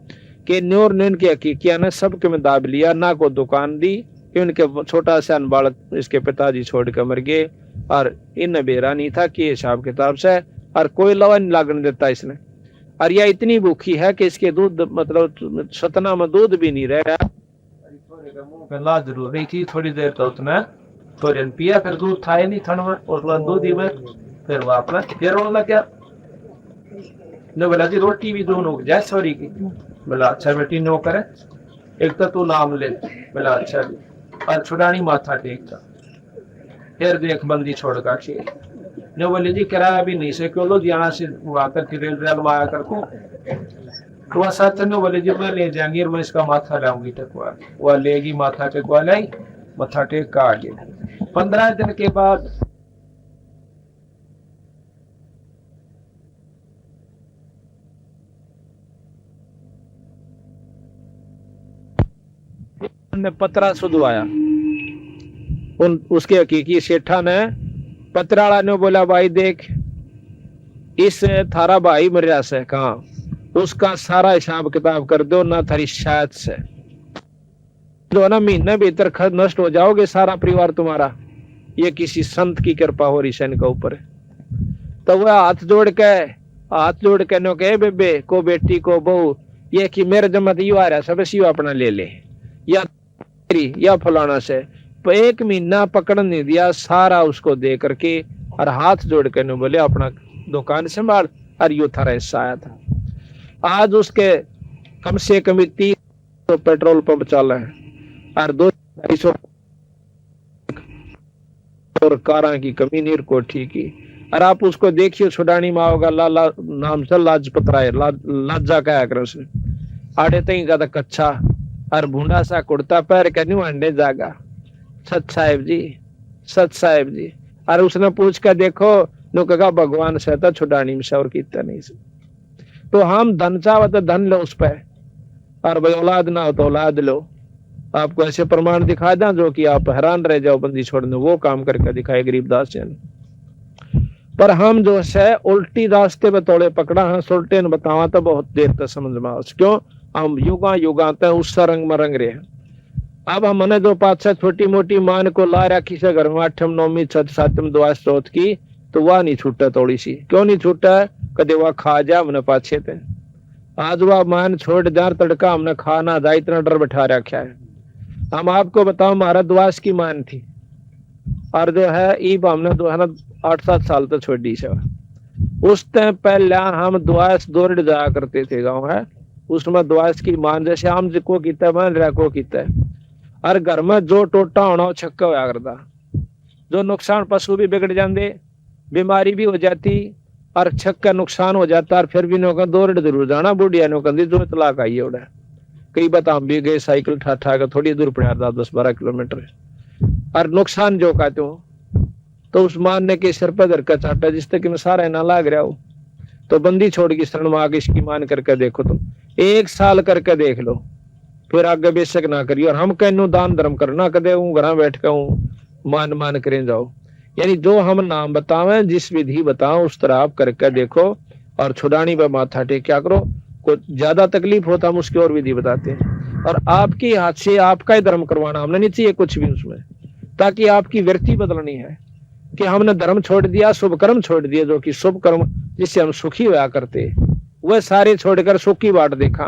के न्योर ने इनके हकीकिया ने सबके में दाब लिया, ना को दुकान दी, इनके छोटा सा बालक इसके पिताजी छोड़ कर मर गए, और इन बेरा नहीं था कि हिसाब किताब से, और कोई लवा नहीं लागने देता इसने। और यह इतनी भूखी है कि इसके दूध मतलब सतना में दूध भी नहीं रह रहा। ला जरूर नहीं थी, थोड़ी देर तो उसने थोड़ी पिया, फिर दूध था ही नहीं थन में, और दूध ही में फिर वो अपना फिर रोने लग गया। ने बोला जी रोटी भी दोनों जाए सॉरी की। बोला अच्छा बेटी नो करे, एक तो तू नाम ले। बोला अच्छा जी, और छुड़ानी माथा टेकता, फिर देख बंदी छोड़ का चाहिए। ने बोले जी किराया भी नहीं से क्यों लो, यहाँ से आकर के रेल आया कर को। तो वह साथ ने बोले जी मैं ले जाएंगे, मैं इसका माथा लाऊंगी टकवा। वह लेगी माथा टेकवा लाई, माथा टेक का आगे। 15 दिन के बाद ने पतरा सुधवाया। उसके हकीकी सेठा ने पतराला ने बोला, भाई देख इस थारा भाई मरिया से कहा, उसका सारा हिसाब किताब कर दो ना, थारी शायद से जो ना महीने भीतर खर्च नष्ट हो जाओगे सारा परिवार तुम्हारा। ये किसी संत की कृपा हो रही सैन के ऊपर। तो वह हाथ जोड़ के हाथ जोड़ के नो कहे बेबे को बेटी को बहू ये कि मेरे जमत यू आ रहा सब यू अपना ले ले या फलाना से। तो 1 महीना पकड़ नहीं दिया सारा उसको दे करके और हाथ जोड़ के नो बोले अपना दुकान संभाल और यू थारा हिस्सा आया था। आज उसके कम से कम 30 पेट्रोल पंप चल है और 200 और कारा की कमी नीर कोठी की। और आप उसको देखिए छुडानी में होगा लाला नाम से लाजपत राय लाजा कहा कर उसने आड़े तई का कच्चा और भूडा सा कुर्ता पैर के न्यू अंडे जागा सच साहेब जी। और उसने पूछ कर देखो नो कहा भगवान से था छुडानी में से और कितना नहीं से। तो हम धन चाहो तो धन लो उस पर और भाई औलाद ना हो तो औलाद लो। आपको ऐसे प्रमाण दिखा दें जो कि आप हैरान रह जाओ बंदी छोड़ने वो काम करके दिखाए गरीबदास जी ने। पर हम जो है उल्टी रास्ते पे तोड़े पकड़ा है सुलटे ने बतावा तो बहुत देर तक समझ में आओ क्यों हम युगा उस रंग में रंग रहे हैं। अब हमने जो 5-6 छोटी मोटी मान को ला रखी से घर में 8वीं 9वीं 7वीं दुआ स्रोत की तो वह नहीं छूटा थोड़ी सी क्यों नहीं छूटा कदे वह खा जा हमने पाछे थे। आज वह मान छोड़ जार तड़का हमने खाना जा इतना डर बैठा रखा है। हम आपको बताओ हमारा दुआस की मान थी और जो है ईब हमने जो है ना 8-7 साल तक छोड़ी से। उस टाइम पहले हम दुआस दौड़ जाया करते थे गाँव है उसमें दुआस की मान जैसे आम को किता है मान रखो किता है और घर में जो टोटा होना वो छक्का होया करता जो नुकसान पशु भी बिगड़ जाते बीमारी भी हो जाती और छक्का नुकसान हो जाता और फिर भी नौका दौड़ जरूर जाना बुढ़िया नौका जो तलाक आई है उड़ा कई बात हम भी गए साइकिल ठा कर थोड़ी दूर पड़ा था 10-12 किलोमीटर और नुकसान जो कहते हो तो उस मान ने के सिर पर धर का चाटा जिस तक में सारा ना लाग रहा हो तो बंदी छोड़ की शरण में आगे इसकी मान करके देखो तुम 1 साल करके देख लो फिर आगे बेशक ना करिए। और हम कहनो दान धर्म करना कदे हूँ घर बैठ कर हूँ मान करें जाओ यानी जो हम नाम बतावे जिस विधि बताओ उस तरह आप करके देखो और छुड़ानी पर माथा टेक क्या करो को ज्यादा तकलीफ होता हम उसकी और विधि बताते हैं। और आपके हाथ से आपका ही धर्म करवाना हमने नहीं चाहिए कुछ भी उसमें ताकि आपकी वृत्ति बदलनी है कि हमने धर्म छोड़ दिया शुभ कर्म छोड़ दिया जो कि शुभ कर्म जिससे हम सुखी हुआ करते वह सारे छोड़कर सुख की बाट देखा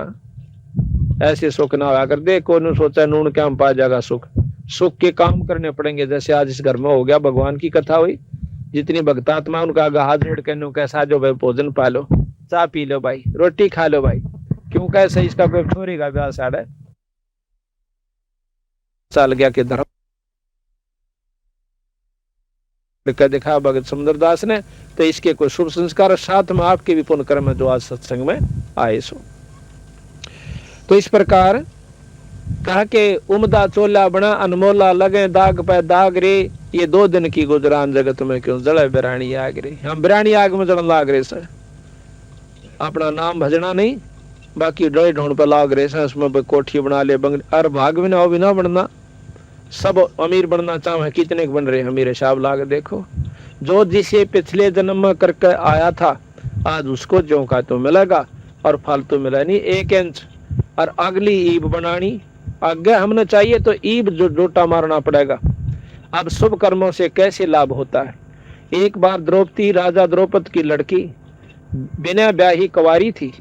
ऐसे सुख ना हुआ कर दे कोई सोचा नून क्या हम पा जाएगा सुख के काम करने पड़ेंगे। जैसे आज इस घर में हो गया भगवान की कथा हुई जितनी भक्तात्मा उनका हाथ जोड़ के कैसा जो भाई भोजन पा लो चाय पी लो भाई रोटी खा लो भाई क्यों कैसे इसका कोई छोरी का ब्याह साढ़े साल गया कि धर्म दिखा भगत सुंदरदास ने तो इसके कोई शुभ संस्कार साथ में आपके भी पुण्य कर्म जो आज सत्संग में आए सो। तो इस प्रकार कहा के उमदा चोला बना अनमोला लगे दाग पे दाग रे ये 2 दिन की गुजरान जगत में क्यों जड़े बिरानी आग रे। हम बिरानी आग में जड़न लाग रहे सर अपना नाम भजना नहीं बाकी डोई ढूंढ पे लाग रहे सर उसमें कोठी बना ले बंगले और भाग भी ना हो भी ना बनना सब अमीर बनना चाहे कितने बन रहे अमीर हिसाब लाग देखो जो जिसे पिछले जन्म में करके आया था आज उसको जो का तो मिलेगा और फालतू मिला नहीं 1 इंच। और अगली ईब बनानी आगे हमने चाहिए तो ईब जो जोटा मारना पड़ेगा। अब शुभ कर्मों से कैसे लाभ होता है। एक बार द्रौपदी राजा द्रौपद की लड़की बिना ब्याही कुंवारी थी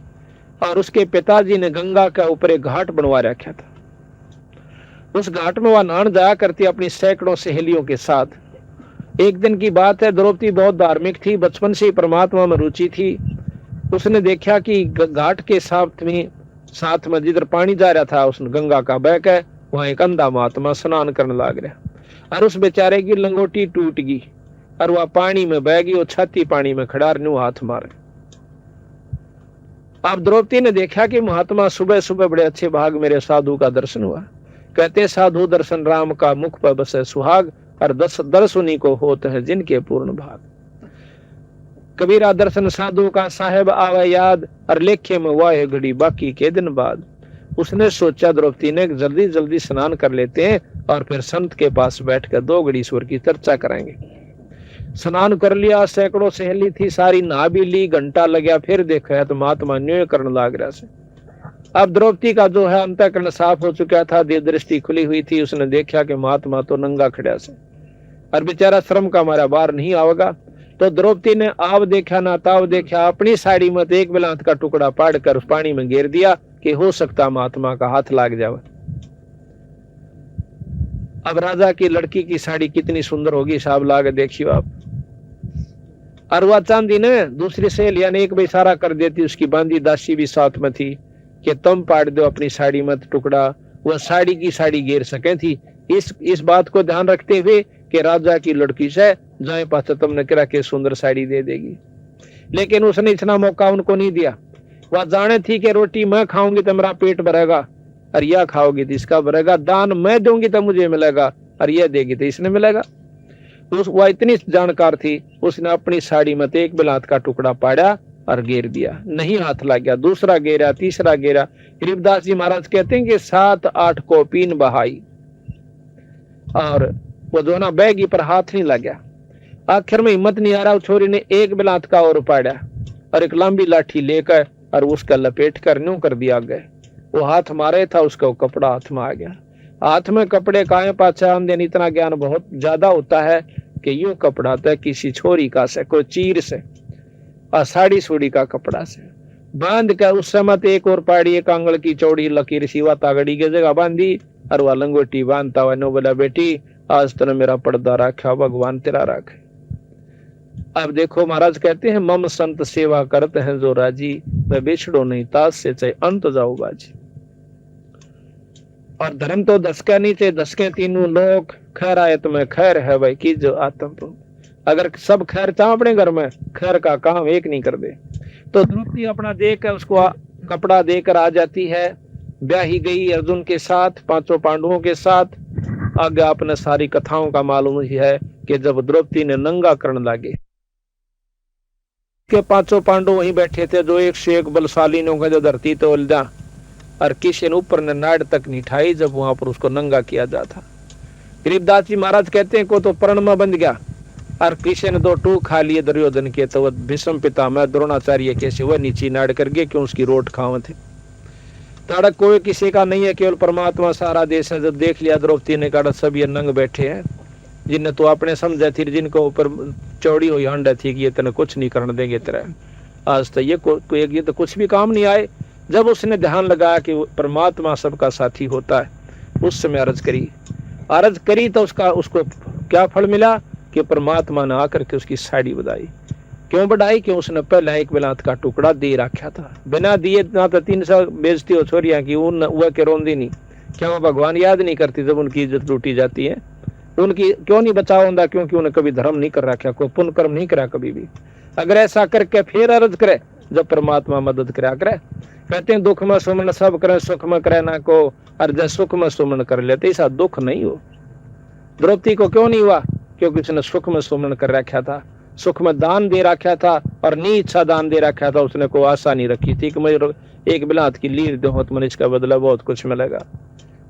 और उसके पिताजी ने गंगा के ऊपर एक घाट बनवा रखा था। उस घाट में वह नहान जाया करती अपनी सैकड़ों सहेलियों के साथ। एक दिन की बात है द्रौपदी बहुत धार्मिक थी बचपन से ही परमात्मा में रुचि थी। उसने देखा कि घाट के साथ में जिधर पानी जा रहा था उस गंगा का बह के वहां एक अंधा महात्मा स्नान करने लग रहा और उस बेचारे की लंगोटी टूट गई और वह पानी में बह गई और छाती पानी में खड़ा न्यू हाथ मारे। अब द्रौपदी ने देखा कि महात्मा सुबह सुबह बड़े अच्छे भाग मेरे साधु का दर्शन हुआ। कहते साधु दर्शन राम का मुख पर बसे सुहाग और दर्शनी को होते हैं जिनके पूर्ण भाग। कबीरा दर्शन साधु का साहेब आवे याद और लेखे में वाह घड़ी बाकी के दिन बाद। उसने सोचा द्रौपदी ने जल्दी जल्दी स्नान कर लेते हैं और फिर संत के पास बैठकर 2 घड़ी ईश्वर की चर्चा करेंगे। स्नान कर लिया सैकड़ों सहेली थी सारी नहा भी ली घंटा लगा फिर देखा तो महात्मा न्याय करने लग रहा से। अब द्रौपदी का जो है अंतःकरण साफ हो चुका था देह दृष्टि खुली हुई थी। उसने देखा कि महात्मा तो नंगा खड़ा से और बेचारा श्रम का हमारा बाहर नहीं आवेगा तो द्रौपदी ने आव देखा ना ताव देखा, अपनी साड़ी में एक बिलात का टुकड़ा पाड़ कर उस पानी में गिर दिया कि हो सकता महात्मा का हाथ लाग जाए। अब राजा की लड़की की साड़ी कितनी सुंदर होगी, साहब लाग देखियो आप। और वह चांदी ने दूसरी सहेलिया ने एक इशारा कर देती, उसकी बांदी दासी भी साथ में थी कि तुम पाड़ दो अपनी साड़ी में टुकड़ा, वह साड़ी की साड़ी गिर सके थी। इस बात को ध्यान रखते हुए कि राजा की लड़की से जाए पास तुमने करा के सुंदर साड़ी दे देगी, लेकिन उसने इतना मौका उनको नहीं दिया। वह जाने थी कि रोटी मैं खाऊंगी तो मेरा पेट भरेगा, और यह खाओगी तो इसका भरेगा, दान मैं दूंगी तो मुझे मिलेगा, और यह देगी तो इसने मिलेगा। वह इतनी जानकार थी, उसने अपनी साड़ी में एक बिलात का टुकड़ा पाड़ा और गिर दिया, नहीं हाथ लग गया। दूसरा गिरा, तीसरा गिरा। गरीबदास जी महाराज कहते हैं कि 7-8 कोपीन बहाई और वो दोनों बैगी पर हाथ नहीं लग गया। आखिर में हिम्मत नहीं आ रहा, छोरी ने एक बिलात का और पाड़ा और एक लंबी लाठी लेकर और उसका लपेट कर न्यू कर दिया गया। वो हाथ मारे था, उसका वो कपड़ा हाथ में आ गया। हाथ में कपड़े काहे पाछे आमदन, इतना ज्ञान बहुत ज्यादा होता है कि यूं कपड़ा तो किसी छोरी का से, कोई चीर से और साड़ी सूड़ी का कपड़ा से बांध कर उस समय एक और पाड़ी, एक आंगल की चौड़ी लकीर सिवा तागड़ी की जगह बांधी और वह लंगोटी बांधता हुआ नो बोला, बेटी आज तूने मेरा पर्दा रखा, भगवान तेरा रखे। अब देखो महाराज कहते हैं, मम संत सेवा करते हैं जो राजी, मैं बिछड़ो नहीं तास से चाहे अंत जाओ बाजी। और धर्म तो दसका नहीं चाहे दसके तीनों लोग, खैर आयत में खैर है भाई की जो आत्म। अगर सब खैर चाह अपने घर में, खैर का काम एक नहीं कर दे। तो द्रौपदी अपना देकर उसको कपड़ा देकर आ जाती है, ब्याही गई अर्जुन के साथ, 5 पांडवों के साथ। आगे आपने सारी कथाओं का मालूम ही है कि जब द्रौपदी ने नंगा करने लगे के 5 पांडव वहीं बैठे थे, जो एक से एक बलशाली ने जो धरती तो उलझा और किसी ने ऊपर ने नाड़ तक नहीं ठाई जब वहां पर उसको नंगा किया जाता। गरीबदास जी महाराज कहते हैं को तो प्रण में बंध गया और किसी ने 2 टूक खा लिए दुर्योधन के, तो वह भीष्म पितामह द्रोणाचार्य कैसे वह नीचे नाड़ कर गए, क्यों उसकी रोट खावे थे। ताड़क कोई किसी का नहीं है, केवल परमात्मा सारा देश है। जब देख लिया द्रौपदी ने कहा सब ये नंग बैठे हैं, जिन्हें तो अपने समझे थी, जिनको ऊपर चौड़ी हुई हंड थी कि ये तेने कुछ नहीं करने देंगे तेरा, आज तो ये तो कुछ भी काम नहीं आए। जब उसने ध्यान लगाया कि परमात्मा सबका साथी होता है, उस समय अर्ज करी तो उसको क्या फल मिला कि परमात्मा ने आकर के उसकी साड़ी बढ़ाई। क्यों बढ़ाई? क्यों उसने पहले एक बिलात का टुकड़ा दे रखा था, बिना दिए ना तो 300 बेइज्जती हो छोरियां की वह के रोंदी नहीं। क्या वो भगवान याद नहीं करती जब उनकी इज्जत लूटी जाती है? उनकी क्यों नहीं बचाव होता? क्योंकि उन्हें कभी धर्म नहीं कर रखा, कोई पुण्य कर्म नहीं करा कभी भी। अगर ऐसा करके फिर अर्ज करे जब परमात्मा मदद करा करे। कहते हैं दुख में सुमन सब करे, सुख में करे ना को, और जब सुख में सुमन कर लेते ऐसा दुख नहीं हो। द्रौपदी को क्यों नहीं हुआ? क्योंकि उसने सुख में सुमन कर रखा था, सुख में दान दे रखा था और नी इच्छा दान दे रखा था। उसने कोई आशा नहीं रखी थी कि मुझे एक बिलात की लीर दो तो मुझे इसका बदला बहुत कुछ मिलेगा।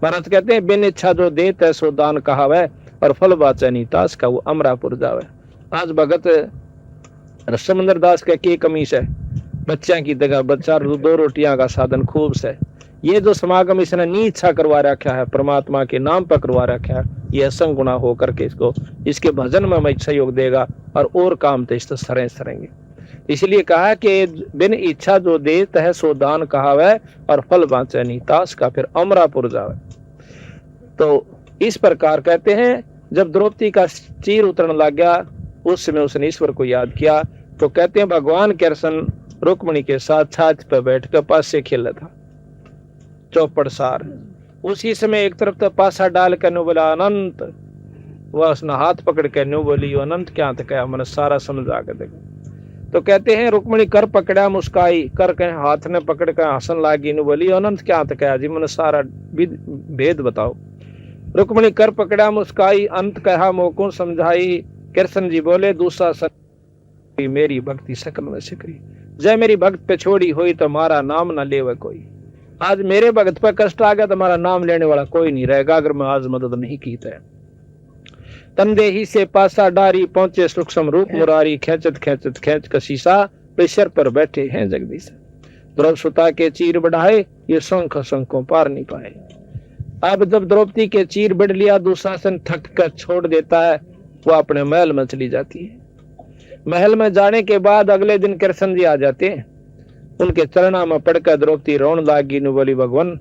महाराज कहते हैं बिन इच्छा जो देत है सो दान कहावे, और फल बाचे नहीं तास का वो अमरापुर जावे। आज भगत समंदर दास का की कमी है, बच्चा की जगह बच्चा 2 रोटियां का साधन खूब से। ये जो समागम इसने नी इच्छा करवा रखा है, परमात्मा के नाम पर करवा रखा है, ये असंग गुना होकर के इसको इसके भजन में मैं सहयोग देगा और काम तो इस सरेंगे। इसलिए कहा कि बिन इच्छा जो देत है सो दान कहावे, और फल बाँचे नहीं तास का फिर अमरापुर जावे। तो इस प्रकार कहते हैं जब द्रौपदी का चीर उतरने लग गया, उस समय उसने ईश्वर को याद किया। तो कहते हैं भगवान कृष्ण रुक्मणी के साथ छाछ पर बैठ कर पास से खेला था चौपड़ सार। उसी समय एक तरफ तो पासा डाल कर नो बोला अनंत, वह उसने हाथ पकड़ कर नो बोली अनंत क्या तो क्या, मैंने सारा समझ आकर देखा। तो कहते हैं रुक्मणी कर पकड़ा मुस्काई, कर कहे हाथ ने पकड़ कर हंसन लागी, नो बोली अनंत क्या तो क्या जी, मैंने सारा भेद बताओ। रुक्मणी कर पकड़ा मुस्काई, अंत कहा मोको समझाई। कृष्ण जी बोले दूसरा सर मेरी भक्ति सकल में सिकरी, जय मेरी भक्त पे छोड़ी हुई तो मारा नाम न लेवे कोई। आज मेरे भक्त पे कष्ट आ गया तो हमारा नाम लेने वाला कोई नहीं रहेगा अगर मैं आज मदद नहीं की तो। तंदेही से पासा डारी पहुंचे सूक्ष्म रूप मुरारी, खेचत खेचत खेच का शीशा प्रेशर पर बैठे हैं जगदीश। द्रौपदी सुता के चीर बढ़ाए, ये शंख शंखों पार नहीं पाए। अब जब द्रौपदी के चीर बढ़ लिया, दुशासन थक कर छोड़ देता है, वो अपने महल में चली जाती है। महल में जाने के बाद अगले दिन कृष्ण जी आ जाते, उनके चरणा में पड़कर द्रौपदी रोन लागी, नु बोली भगवान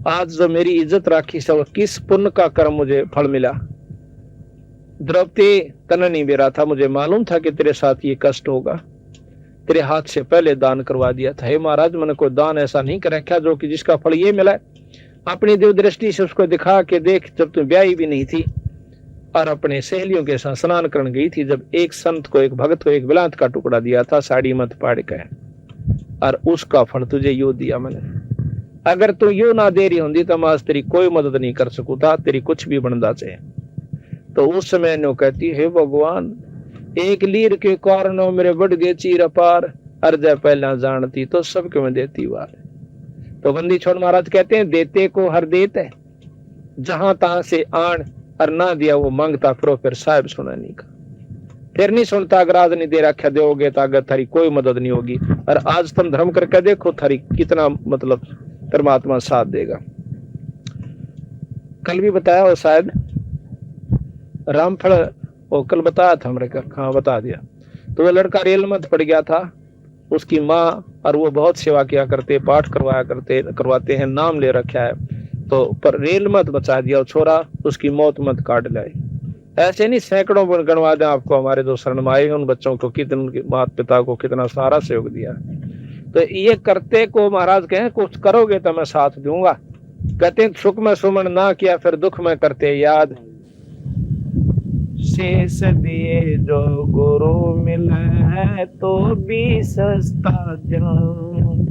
आज जो मेरी इज्जत राखी सब किस पुण्य का कर्म मुझे फल मिला। द्रौपदी तन नहीं बेरा था, मुझे मालूम था कि तेरे साथ ये कष्ट होगा, तेरे हाथ से पहले दान करवा दिया था। हे महाराज मैंने कोई दान ऐसा नहीं कर रखा जो कि जिसका फल ये मिला। अपनी दिव्य दृष्टि से उसको दिखा के देख, जब तू ब्याही भी नहीं थी और अपने सहेलियों के साथ स्नान करने गई थी, जब एक संत को, एक भगत को एक बिलात का टुकड़ा दिया था साड़ी मत पाड़ के, और उसका फल तुझे यो दिया मैंने। अगर तू यो ना दे रही होंगी तो मैं आज तेरी कोई मदद नहीं कर सकू था, तेरी कुछ भी बनदा चाहे। तो उस समय नो कहती हे भगवान एक लीर के कारण मेरे बढ़ गए चीर अपार, अर्ज पहला जानती तो सबके में देती वार। तो बंदी छोड़ महाराज कहते हैं देते को हर देत है, जहां तहां से आन और ना दिया वो मांगता फिर साहब सुना नहीं का, फिर नहीं सुनता। अगर आज नहीं दे रखा दोगे तो अगर थारी कोई मदद नहीं होगी। और आज तुम धर्म करके देखो थारी कितना मतलब परमात्मा साथ देगा। कल भी बताया वो शायद रामफल, वो कल बताया था हमरे का, हाँ बता दिया। तो वो लड़का रेल मत पड़ गया था, उसकी माँ और वो बहुत सेवा किया करते, पाठ करवाते हैं, नाम ले रखा है, तो पर रेल मत बचा दिया, छोरा उसकी मौत मत काट लाए। ऐसे नहीं सैकड़ों गणवा दें आपको हमारे जो शरण में आए, उन बच्चों को कितने, उनके माता पिता को कितना सारा सहयोग दिया। तो ये करते को महाराज कहें कुछ करोगे तो मैं साथ दूंगा। कहते सुख में सुमन ना किया फिर दुख में करते याद, शेष दिए जो गुरु मिले है तो भी सस्ता जान,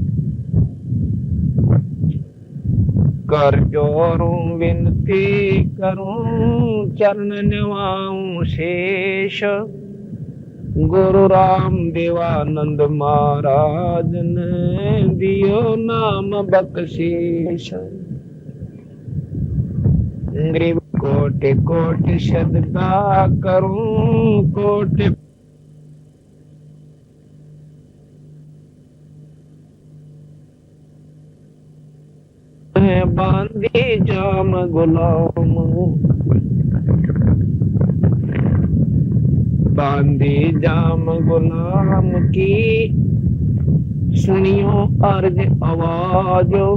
कर जोरूं विनती करूं चरण निवाऊं शेष, गुरु राम देवानंद महाराज ने दियो नाम बख्शीश, ग्रीव कोटि कोटि सदका करूं कोटि बांधे जाम गुलाम, बांधे जाम गुलाम की सुनियो अर्ज आवाजो,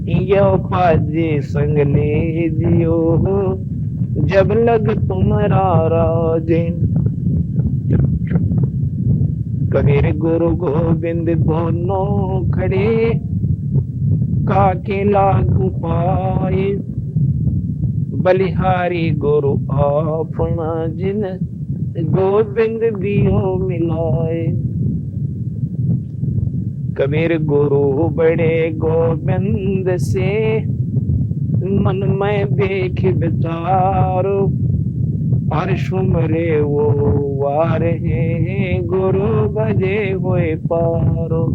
यो पाजे संग ले जियो जब लग तुम्हारा राजेन, कबीर गुरु गोविंद दोनों खड़े काके लागू पाए, बलिहारी गुरु अपना जिन गोविंद दियो मिलाए, कबीर गुरु बड़े गोविंद से मन में देख विचारो, और सुमरे वो वार है गुरु भजे हुए पारो,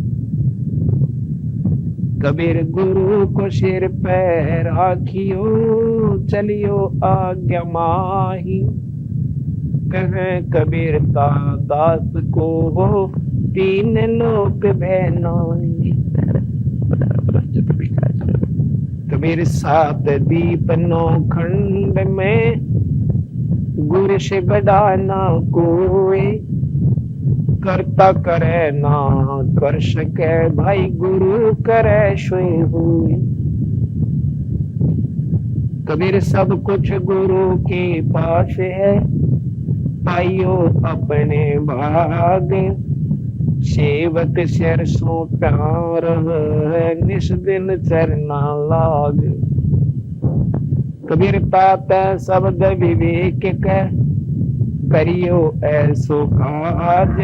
कबीर गुरु को सिर पे राखियो चलियो आज्ञा माही, कहे कबीर का दास को हो तीन लोक बहनाई, कबीर सात दीप नौ खंड में गुरु से बड़ा ना कोई, करता करे ना कर सके भाई गुरु करे सोई हुई, कबीर सब कुछ गुरु के पास है पाइयो अपने भाग, सेवक सिर सो प्यार है निस दिन चरना लाग, कबीर तात शब्द विवेक के करियो ऐसो काज,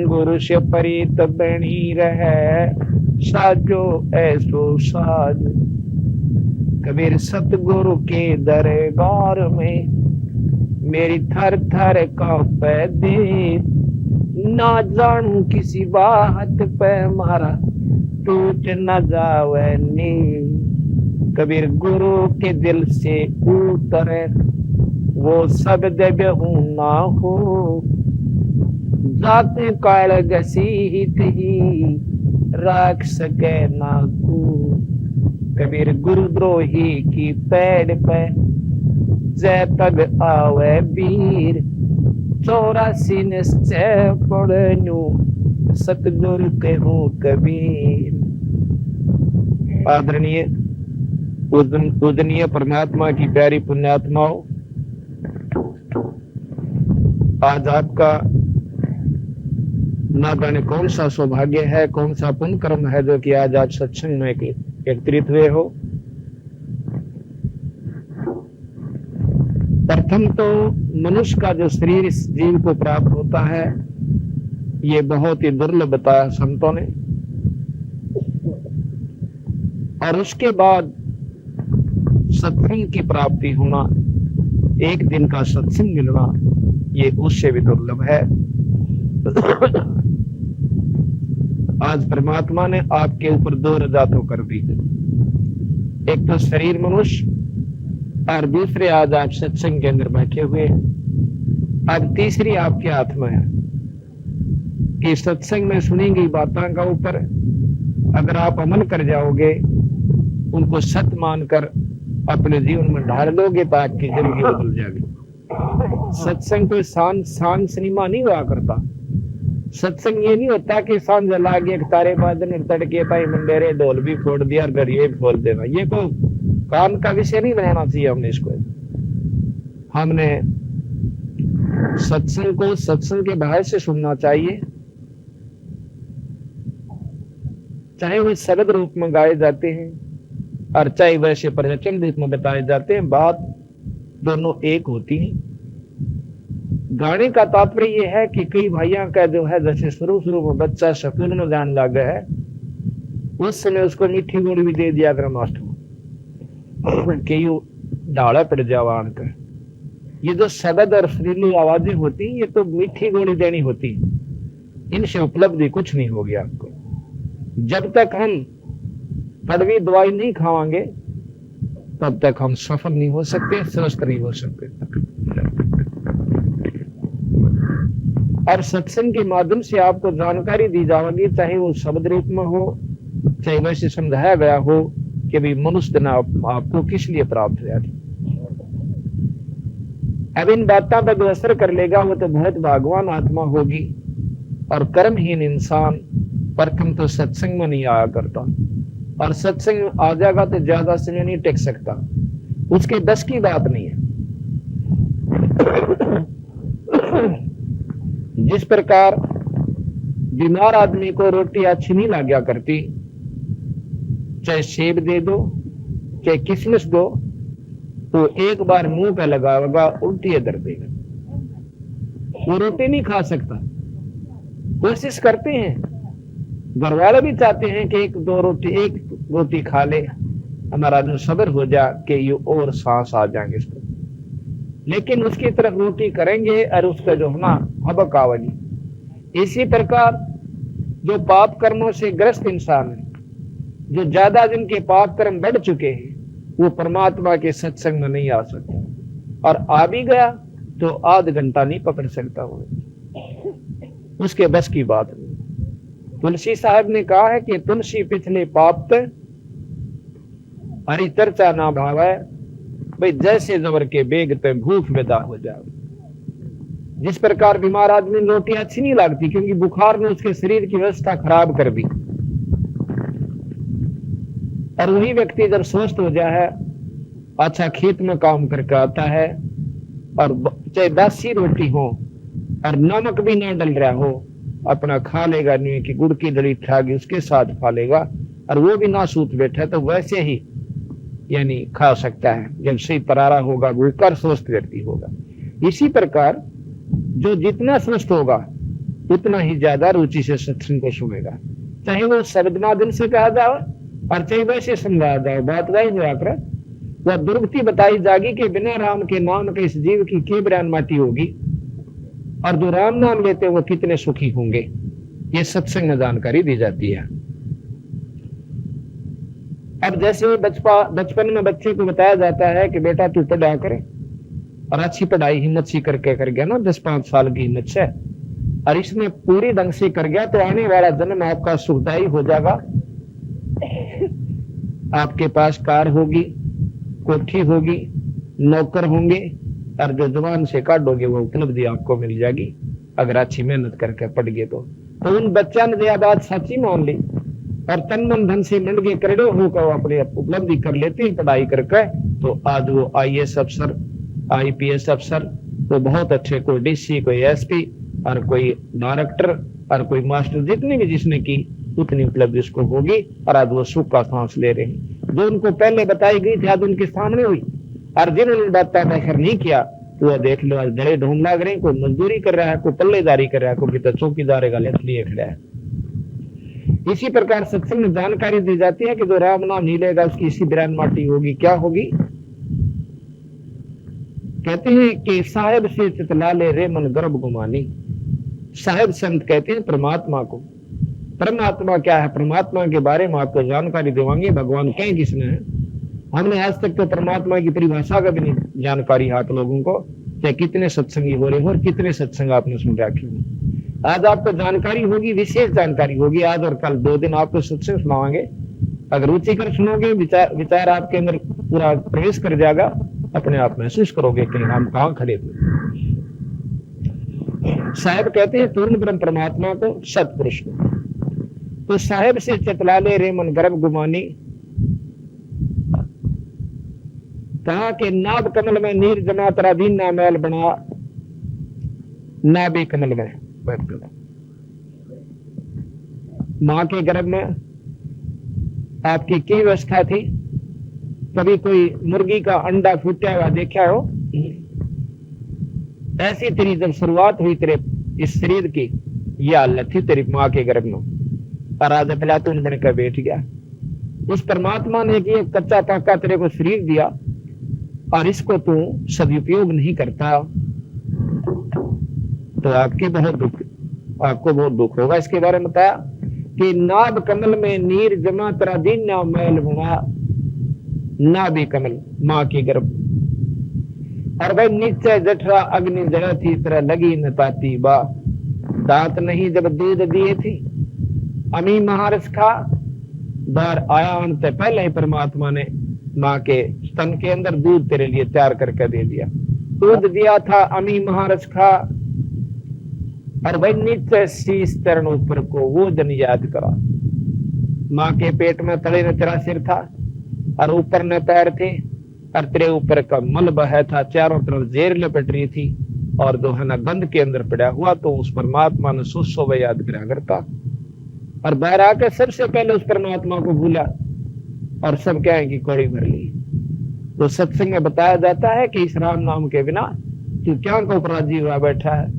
गुरु से प्रीत बनी रहे साजो ऐसो साज, कबीर सतगुरु के दरबार में मेरी थर थर कांपे दे, ना जानू किसी बात पे मारा टूट न जावे नी, कबीर गुरु के दिल से उतरे वो सब जगह हूं ना हो, जाते काल घसीट ही राख सके ना को, कबीर गुरुद्रोही की पैड़ पे जय तग आवे वीर, 84 निश्चय पढ़नु सतगुरु कहूँ कबीर। आदरणीय पूजनीय परमात्मा की प्यारी पुण्यात्माओं, आज आपका ना जाने कौन सा सौभाग्य है, कौन सा पुण्य कर्म है जो कि आज आप सत्संग में एकत्रित हुए हो। प्रथम तो मनुष्य का जो शरीर इस जीव को प्राप्त होता है, ये बहुत ही दुर्लभ बताया संतों ने। और उसके बाद सत्संग की प्राप्ति होना, एक दिन का सत्संग मिलना, ये उससे भी दुर्लभ है। आज परमात्मा ने आपके ऊपर 2 रजा तो कर दी, एक तो शरीर मनुष्य और दूसरे आज आप सत्संग के अंदर बैठे हुए हैं। अब तीसरी आपके हाथ में है कि सत्संग में सुनी गई बातों का ऊपर अगर आप अमल कर जाओगे, उनको सत्य मानकर अपने जीवन में ढाल लोगे तो आपकी जिंदगी बदल जाएगी। सत्संग कोई सांझ सिनेमा नहीं हुआ करता। सत्संग ये नहीं होता कि सांझ जला के एक तारे बादन तड़के पाई मंडेरे ढोल भी फोड़ दिया और गरीबे भी फोड़ देना, ये को काम का विषय नहीं बनाना चाहिए। हमने इसको, हमने सत्संग को सत्संग के भाव से सुनना चाहिए, चाहे वे शब्द रूप में गाए जाते हैं और चाहे वैसे प्रवचन रूप में बताए जाते हैं, बात दोनों एक होती है। गाने का तात्पर्य यह है कि कई भाइयों का जो है, जैसे शुरू में बच्चा स्कूल में जाने लगा है, उस समय उसको मीठी गोली भी दे दिया कर मास्टर कि यू डाला पड़ जावान कर। ये जो शब्द और सुरीली आवाजें होती हैं, ये तो मीठी गोली देनी होती है, इनसे उपलब्धि कुछ नहीं होगी आपको। जब तक हम कड़वी दवाई नहीं खावांगे तब तक हम सफल नहीं हो सकते, स्वस्थ नहीं हो सकते। और सत्संग के माध्यम से आपको जानकारी दी जाएगी, चाहे वो शब्द रूप में हो, चाहे वैसे समझाया गया हो कि भी मनुष्य ना आपको किस लिए प्राप्त हुआ। अब इन बातों पर जो असर कर लेगा वो तो बहुत भागवान आत्मा होगी। और कर्महीन इंसान प्रथम तो सत्संग में नहीं आया करता, और सत्संग में आ जाएगा तो ज्यादा समय नहीं टिक सकता, उसके 10 की बात नहीं है। जिस प्रकार बीमार आदमी को रोटी अच्छी नहीं लगा करती, चाहे सेब दे दो चाहे किशमिश दो, तो एक बार मुंह पे लगाएगा उल्टी दर देगा, वो रोटी नहीं खा सकता। कोशिश करते हैं, घर वाले भी चाहते हैं कि एक रोटी खा ले, हमारा जो सब्र हो जा कि ये और सांस आ जाएंगे इसको, लेकिन उसकी तरफ रोटी करेंगे और उसका जो होना हबक आवेगी। इसी प्रकार जो पाप कर्मों से ग्रस्त इंसान है, जो ज्यादा जिनके पाप कर्म बढ़ चुके हैं, वो परमात्मा के सत्संग में नहीं आ सकता, और आ भी गया तो आध घंटा नहीं पकड़ सकता, वो उसके बस की बात नहीं। तुलसी साहब ने कहा है कि तुलसी पिछले पाप पे हरी चर्चा ना भावे, भाई जैसे जबर के बेग पे भूख विदा हो जाए। जिस प्रकार बीमार आदमी रोटी अच्छी नहीं लगती क्योंकि बुखार ने उसके शरीर की व्यवस्था खराब कर दी, और वही व्यक्ति जब स्वस्थ हो जाए, अच्छा खेत में काम करके आता है, और चाहे 10 रोटी हो और नमक भी ना डल रहा हो, अपना खा लेगा, नहीं कि गुड़ की दली खागी उसके साथ खा लेगा, और वो भी ना सूत बैठा तो वैसे ही यानी खा सकता है। जब सही परारा होगा भूखकर स्वस्थ व्यक्ति होगा। इसी प्रकार जो जितना स्वस्थ होगा उतना ही ज्यादा रुचि से सत्संग को सुनेगा, चाहे वो शब्दनादन से कहा जाए और चाहे वैसे समझाया जाए। बात वही जाकर वह दुर्गति बताई जाएगी कि बिना राम के नाम के इस जीव की के बयान माटी होगी, और जो राम नाम लेते हैं वो कितने सुखी होंगे, ये सत्संग में जानकारी दी जाती है। अब जैसे बचपन में बच्चे को बताया जाता है कि बेटा तू पढ़ा करे, और अच्छी पढ़ाई हिम्मत सी करके कर गया ना, 10-5 साल की हिम्मत से, और इसमें पूरी ढंग से कर गया तो आने वाला जन्म आपका सुखदायी हो जाएगा। आपके पास कार होगी, कोठी होगी, नौकर होंगे, और जो जुबान से काटोगे वो उपलब्धि आपको मिल जाएगी अगर अच्छी मेहनत करके पढ़ गए तो उन बच्चा ने यह बात सच्ची मान ली और तन मन धन से मिल गए करोड़ों होकर अपने उपलब्धि कर लेते हैं पढ़ाई करके। तो आज वो IAS अफसर, IPS अफसर, तो बहुत अच्छे, कोई DC, कोई SP और कोई डायरेक्टर और कोई मास्टर, जितने भी जिसने की उतनी उपलब्धि उसको होगी और आज वो सुख का सांस ले रहे हैं। जो उनको पहले बताई गई थी आज उनके सामने हुई और जिन्होंने बात बैठर नहीं किया तो वह देख लो आज दड़े ढूंढ लाग रहे हैं, कोई मजदूरी कर रहा है, कोई पल्लेदारी कर रहा है, कोई तो चौकीदार का लिए खड़ा है। इसी प्रकार सत्संग में जानकारी दी जाती है कि जो राम नाम नहीं लेगा उसकी इसी बिरान माटी होगी। क्या होगी? कहते हैं कि साहेब से चितला ले रे मन गर्भ गुमानी। साहेब संत कहते हैं परमात्मा को। परमात्मा क्या है? परमात्मा के बारे में आपको जानकारी देवांगे। भगवान कहें किसने है? हमने आज तक तो परमात्मा की परिभाषा का भी नहीं जानकारी है आप लोगों को, चाहे कितने सत्संगी हो रहे हो और कितने सत्संग आपने सुन रखे हो। आज आपको जानकारी होगी, विशेष जानकारी होगी। आज और कल 2 दिन आपको सत्संग सुनावांगे। अगर रुचि कर सुनोगे, विचार आपके अंदर पूरा प्रवेश कर जाएगा, अपने आप महसूस करोगे कि हम कहाँ खड़े थे। साहेब कहते हैं पूर्ण ब्रह्म परमात्मा को, सतपुरुष को। तो साहेब से चतला ले रे मन गर्भ गुमानी। कहा कि नाभ कमल में नीर जमा तरा दीन ना मैल बना। नाभि कमल में मां के गर्भ में आपकी क्या व्यवस्था थी? कभी कोई मुर्गी का अंडा फूटा हुआ देखा हो? ऐसी तेरी जब शुरुआत हुई तेरे इस शरीर की, यह हालत थी तेरी मां के गर्भ में। और आज अफलातून बनकर बैठ गया। उस परमात्मा ने कि कच्चा काका तेरे को शरीर दिया और इसको तू सदुपयोग नहीं करता तो आपको बहुत दुख होगा। इसके बारे में बताया कि नाभ कमल में नीर जमा तरा दीन ना मैल बना। नाभि कमल मां की गर्भ, और भाई नीचे जठरा अग्नि जरा थी तरह लगी न ताती बा। दांत नहीं जब दूध दिए थी, अमी महारस खा। बार आया अंत पहले ही परमात्मा ने मां के स्तन के अंदर दूध तेरे लिए तैयार करके दे दिया। दूध दिया था, अमी महारस खा। और भाई नीचे शीश तरण ऊपर को वो जन याद करा। मां के पेट में तले न तेरा सिर था और ऊपर न पैर थे और तेरे ऊपर का मल बहा था, चारों तरफ जेर लपेट रही थी और दो है ना गंध के अंदर पड़ा हुआ। तो उस परमात्मा ने सुसो याद करा करता और बाहर आकर सबसे पहले उस परमात्मा को भूला और सब क्या है कि कौड़ी भर ली। तो सत्संग में बताया जाता है कि इस राम नाम के बिना तू क्या को अपराधी हुआ बैठा है।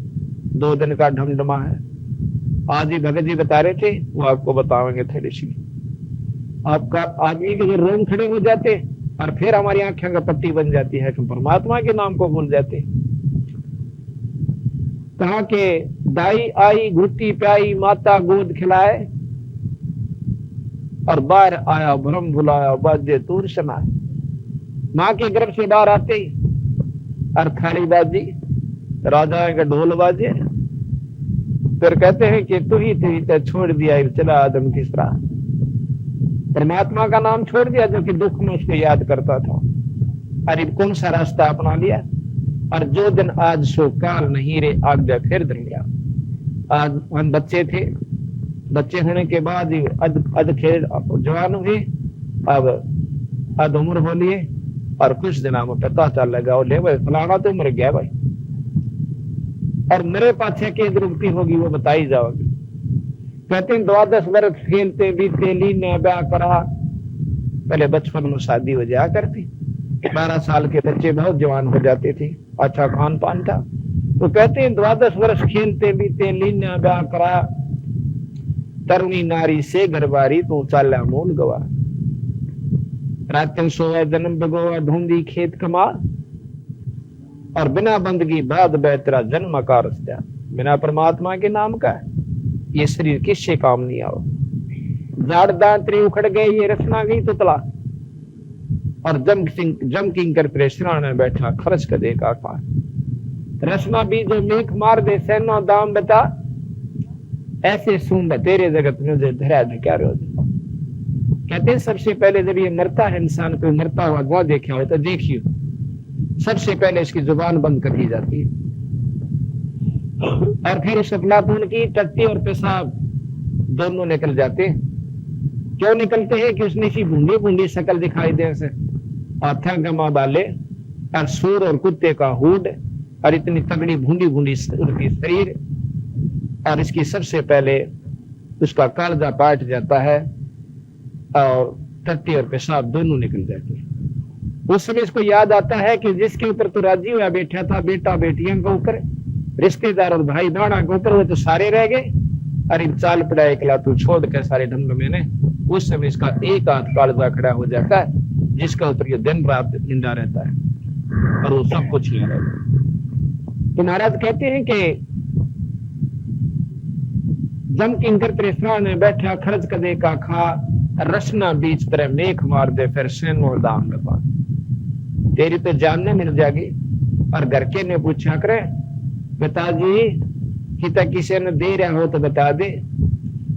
2 दिन का ढमढमा है। आज ही भगत जी बता रहे थे, वो आपको बताएंगे थोड़ी सी। आपका आदमी के रोम खड़े हो जाते और फिर हमारी आंखें का पट्टी बन जाती है कि परमात्मा के नाम को भूल जाते। कहा के दाई आई घुट्टी प्याई माता गोद खिलाए और बाहर आया भ्रम भुलाया बाजे तूर समाए। मां के गर्भ से बाहर आते ही और थाली बाजी राजा का ढोल बाजे, फिर कहते हैं कि तू ही थी छोड़ दिया चला आदम किस तरह। परमात्मा का नाम छोड़ दिया जो कि दुख में उसको याद करता था। अरे कौन सा रास्ता अपना लिया। और जो दिन आज सो काल नहीं रे आज्ञा फिर दिन गया। आज हम बच्चे थे, बच्चे होने के बाद अध खेल जवान हुए, अब अध उम्र हो लिए और कुछ दिनों में पता चल लगा ले भाई फलाना तो मर गया भाई। और मेरे पाछे के दुर्गति होगी वो बताई जाओगी। कहते हैं 12 वर्ष खेलते बीते लीने ब्याह करा। पहले बचपन में शादी हो जाया करती, 12 साल के बच्चे बहुत जवान हो जाते थे, अच्छा खान पान था। तो कहते हैं 12 वर्ष खेलते बीते लीने ब्याह करा। तरुणी नारी से घरबारी तू चाला मूल गवा। रातन सोया जन्म बगोवा ढूंढी खेत कमा। और बिना बंदगी बाद बेहतरा जन्म आकार। बिना परमात्मा के नाम का ये शरीर किससे काम नहीं आओ। जाड़ दांतरी उखड़ गए ये रचना गई तो तला। और जम किंग कर प्रेशरा ने बैठा खर्च कर देगा रचना भी जो मेख मार दे सैनो दाम बता। ऐसे सुन तेरे जगत में जो धरा क्या रोज। कहते हैं सबसे पहले जब ये मरता है इंसान, कोई मरता हुआ गौ देखा हो तो देखियो सबसे पहले इसकी जुबान बंद कर दी जाती है और फिर इस अफलातून की टट्टी और पेशाब दोनों निकल जाते हैं। क्यों निकलते हैं कि उसने सी बूंदी बूंदी शक्ल दिखाई दे से हाथा गमा डाले और सूर और कुत्ते का हुड और इतनी तगड़ी भूंडी भूंडी उसकी शरीर और इसकी सबसे पहले उसका कालजा काट जाता है और टट्टी और पेशाब दोनों निकल जाते हैं। उस समय इसको याद आता है कि जिसके ऊपर तो राजी हुआ बैठा था, बेटा बेटियों के ऊपर, रिश्तेदार और भाई बहना के ऊपर, वो तो सारे रह गए। अरे चाल पड़ा एकला तू छोड़ के सारे ढंग मैंने। उस समय इसका एक हाथ कालजा खड़ा हो जाता है जिसका ऊपर ये दिन रात जिंदा रहता है और वो सब कुछ नहीं रहता। तो महाराज कहते हैं कि जम किंकर त्रिस्ना ने बैठा खर्च कदे का खा रचना बीच तरह मेख मार दे फिर सेन और दाम में पा तेरी तो जानने मिल जाएगी। और घर के ने पूछा करे पिताजी किता किसी ने दे रहा हो तो बता दे,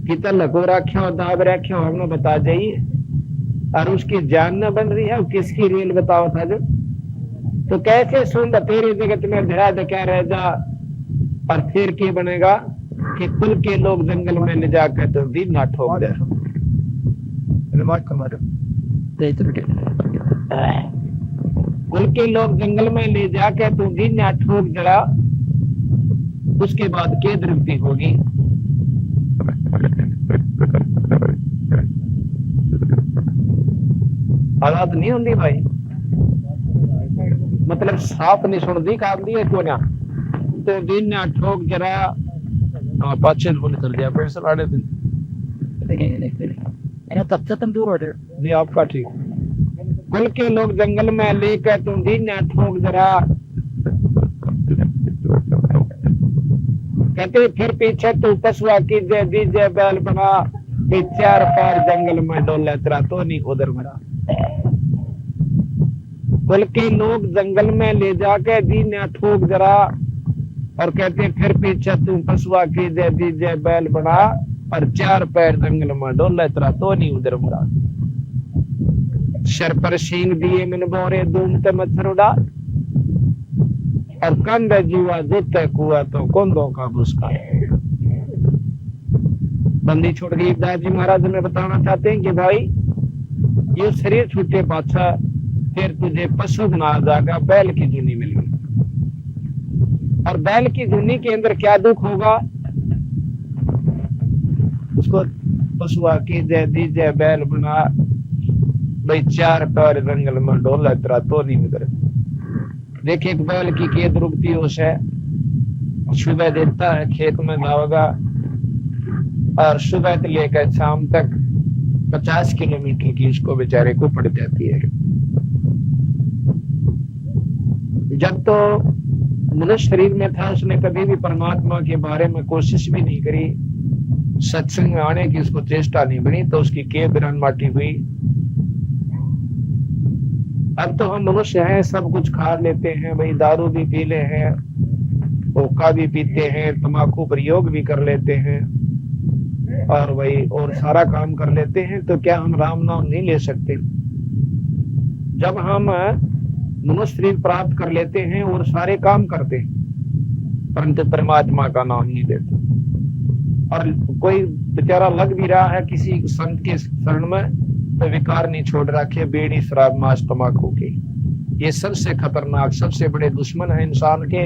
किता लको रखा हो दाब रखा हो हमने बता जाइए। और उसकी जान न बन रही है किसकी रेल बताओ था जो। तो कैसे सुन तेरे जगत में धरा क्या रह जा। और फिर क्या बनेगा कि कुल के लोग जंगल में ले जाकर तो दिन ना ठोक दे। कुल के लोग जंगल में ले जाकर तो दिन ना ठोक जरा। उसके बाद क्या दृष्टि होगी। हालात नहीं होंगी भाई, मतलब साफ नहीं सुनती काम दिए को ना तो दिन ना ठोक जरा पाचे बोले चल गया पैसा लाड़े दिन
तब तक तुम ऑर्डर
नहीं आपका ठीक। कुल के लोग जंगल में लेकर तुम दिन ना ठोक जरा। कहते फिर पीछे तू पशुआ की जय दीजे बैल बना चार पार जंगल में डोले तेरा तो नहीं उधर मरा। कुल के लोग जंगल में ले जाके दिन ना ठोक जरा। और कहते फिर पीछे तू पशुआ की जय दीजे बैल बना और चार पैर जंगल में डोले तेरा तो नहीं उधर मरा। सर पर सींग दिए मिन बोरे दूम ते मच्छर उड़ा और कंध जीवा जूते कुआ तो कोंदों का बुसका। बंदी छोड़ गई। दादी महाराज में बताना चाहते हैं कि भाई ये शरीर छूटे पाछा फिर तुझे पशु बना जाएगा। बैल की जूनी मिल गई और बैल की जूनी के अंदर क्या दुख होगा। उसको पशुआ की जय दीजे बैल बना भाई चार पैर जंगल में डोला तेरा तो नहीं मिल। देखिए एक बैल की खेत रुकती होश है, सुबह देता है खेत में जाओगा और सुबह से लेकर शाम तक 50 किलोमीटर की इसको बेचारे को पड़ जाती है। जब तो मनुष्य शरीर में था उसने कभी भी परमात्मा के बारे में कोशिश भी नहीं करी, सत्संग में आने की उसको चेष्टा नहीं बनी तो उसकी के बिरन माटी हुई। अब तो हम मनुष्य हैं, सब कुछ खा लेते हैं भाई, दारू भी पी ले हैं, हुक्का भी पीते हैं, तंबाकू प्रयोग भी कर लेते हैं और भाई और सारा काम कर लेते हैं। तो क्या हम राम नाम नहीं ले सकते। जब हम मनुष्य शरीर प्राप्त कर लेते हैं और सारे काम करते हैं परंतु परमात्मा का नाम नहीं लेते। और कोई बेचारा लग भी रहा है किसी संत के शरण में तो विकार नहीं छोड़ रखे, बीड़ी शराब मांस तंबाकू के। ये सबसे खतरनाक सबसे बड़े दुश्मन है इंसान के।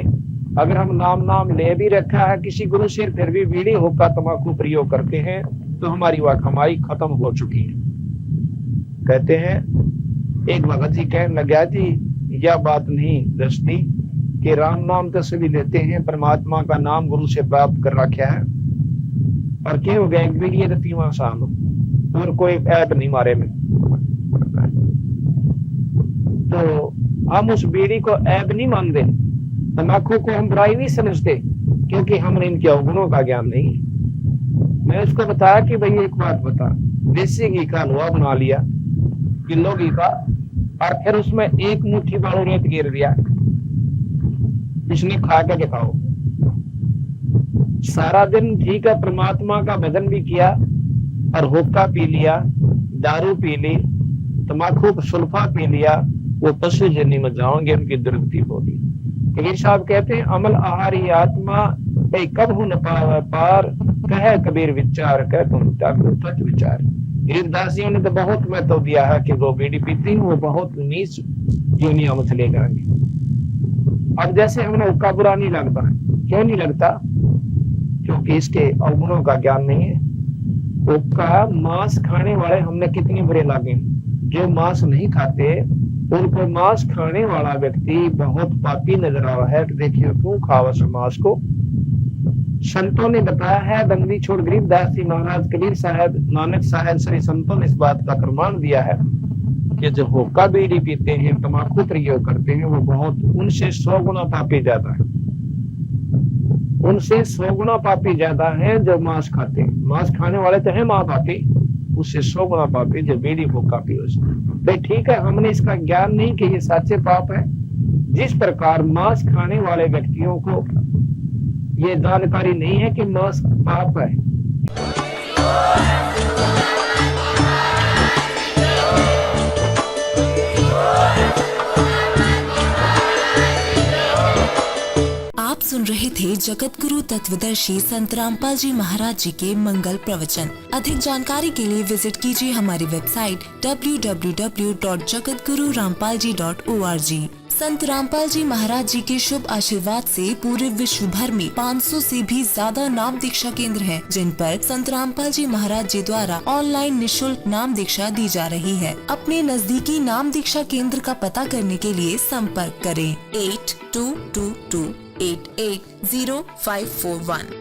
अगर हम नाम ले भी रखा है किसी गुरु से फिर भी बीड़ी हुक्का तंबाकू प्रयोग करते हैं तो हमारी वह कमाई खत्म हो चुकी है। कहते हैं एक भगत जी कहने लगा जी यह बात नहीं दसती कि राम नाम तो सभी लेते हैं, परमात्मा का नाम गुरु से प्राप्त कर रखा है और क्या हो गया 30 साल और कोई ऐप नहीं मारे में। तो हम उस बीड़ी को ऐप नहीं मानते, तंबाकू को हम बुराई नहीं समझते क्योंकि हमने इनके अवगुणों का ज्ञान नहीं। मैं उसको बताया कि भाई एक बात बता, देसी घी का हलवा बना लिया किलो घी का और फिर उसमें एक मुट्ठी बालू रेत गिर दिया, इसने खा के दिखाओ। सारा दिन घी का परमात्मा का भजन भी किया और हुक्का पी लिया, दारू पी ली, तंबाकू सुल्फा पी लिया वो पशु जन्नी में जाओगे, उनकी दुर्गति होगी। कबीर साहब कहते हैं अमल आहारी आत्मा कई कबहू न पावे पार, कहे कबीर विचार कह तुम तत्व विचार। गरीबदासियों ने तो बहुत महत्व दिया है कि वो बीड़ी पीती वो बहुत नीच योनिया में चले जाएंगे। अब जैसे हमें हुक्का बुरा नहीं लगता, क्यों नहीं लगता? क्योंकि इसके अवगुणों का ज्ञान नहीं है। हुक्का मांस खाने वाले हमने कितने बुरे लगे, जो मांस नहीं खाते उनको मांस खाने वाला व्यक्ति बहुत पापी नजर आ रहा है। तो देखिए क्यों खावा से मांस को। संतों ने बताया है, दंगली छोड़ गरीबदास जी महाराज, कबीर साहब, नानक साहब, सभी संतों ने इस बात का प्रमाण दिया है कि जब हुक्का बीड़ी पीते हैं, तम्बाकू प्रयोग करते हैं, वो बहुत उनसे 100 गुना पापी ज्यादा है। उनसे 100 गुना पापी ज्यादा है जो मांस खाते हैं। मांस खाने वाले तो है मां पापी, उससे 100 गुना पापी जो बीड़ी हुक्का पियो। भाई ठीक है, हमने इसका ज्ञान नहीं कि ये सच्चे पाप है। जिस प्रकार मांस खाने वाले व्यक्तियों को ये जानकारी नहीं है कि मांस पाप है।
आप सुन रहे थे जगत गुरु तत्वदर्शी संत रामपाल जी महाराज जी के मंगल प्रवचन। अधिक जानकारी के लिए विजिट कीजिए हमारी वेबसाइट www.jagatgururampalji.org। संत रामपाल जी महाराज जी के शुभ आशीर्वाद से पूरे विश्व भर में 500 से भी ज्यादा नाम दीक्षा केंद्र हैं, जिन पर संत रामपाल जी महाराज जी द्वारा ऑनलाइन निशुल्क नाम दीक्षा दी जा रही है। अपने नजदीकी नाम दीक्षा केंद्र का पता करने के लिए संपर्क करें 8222880541।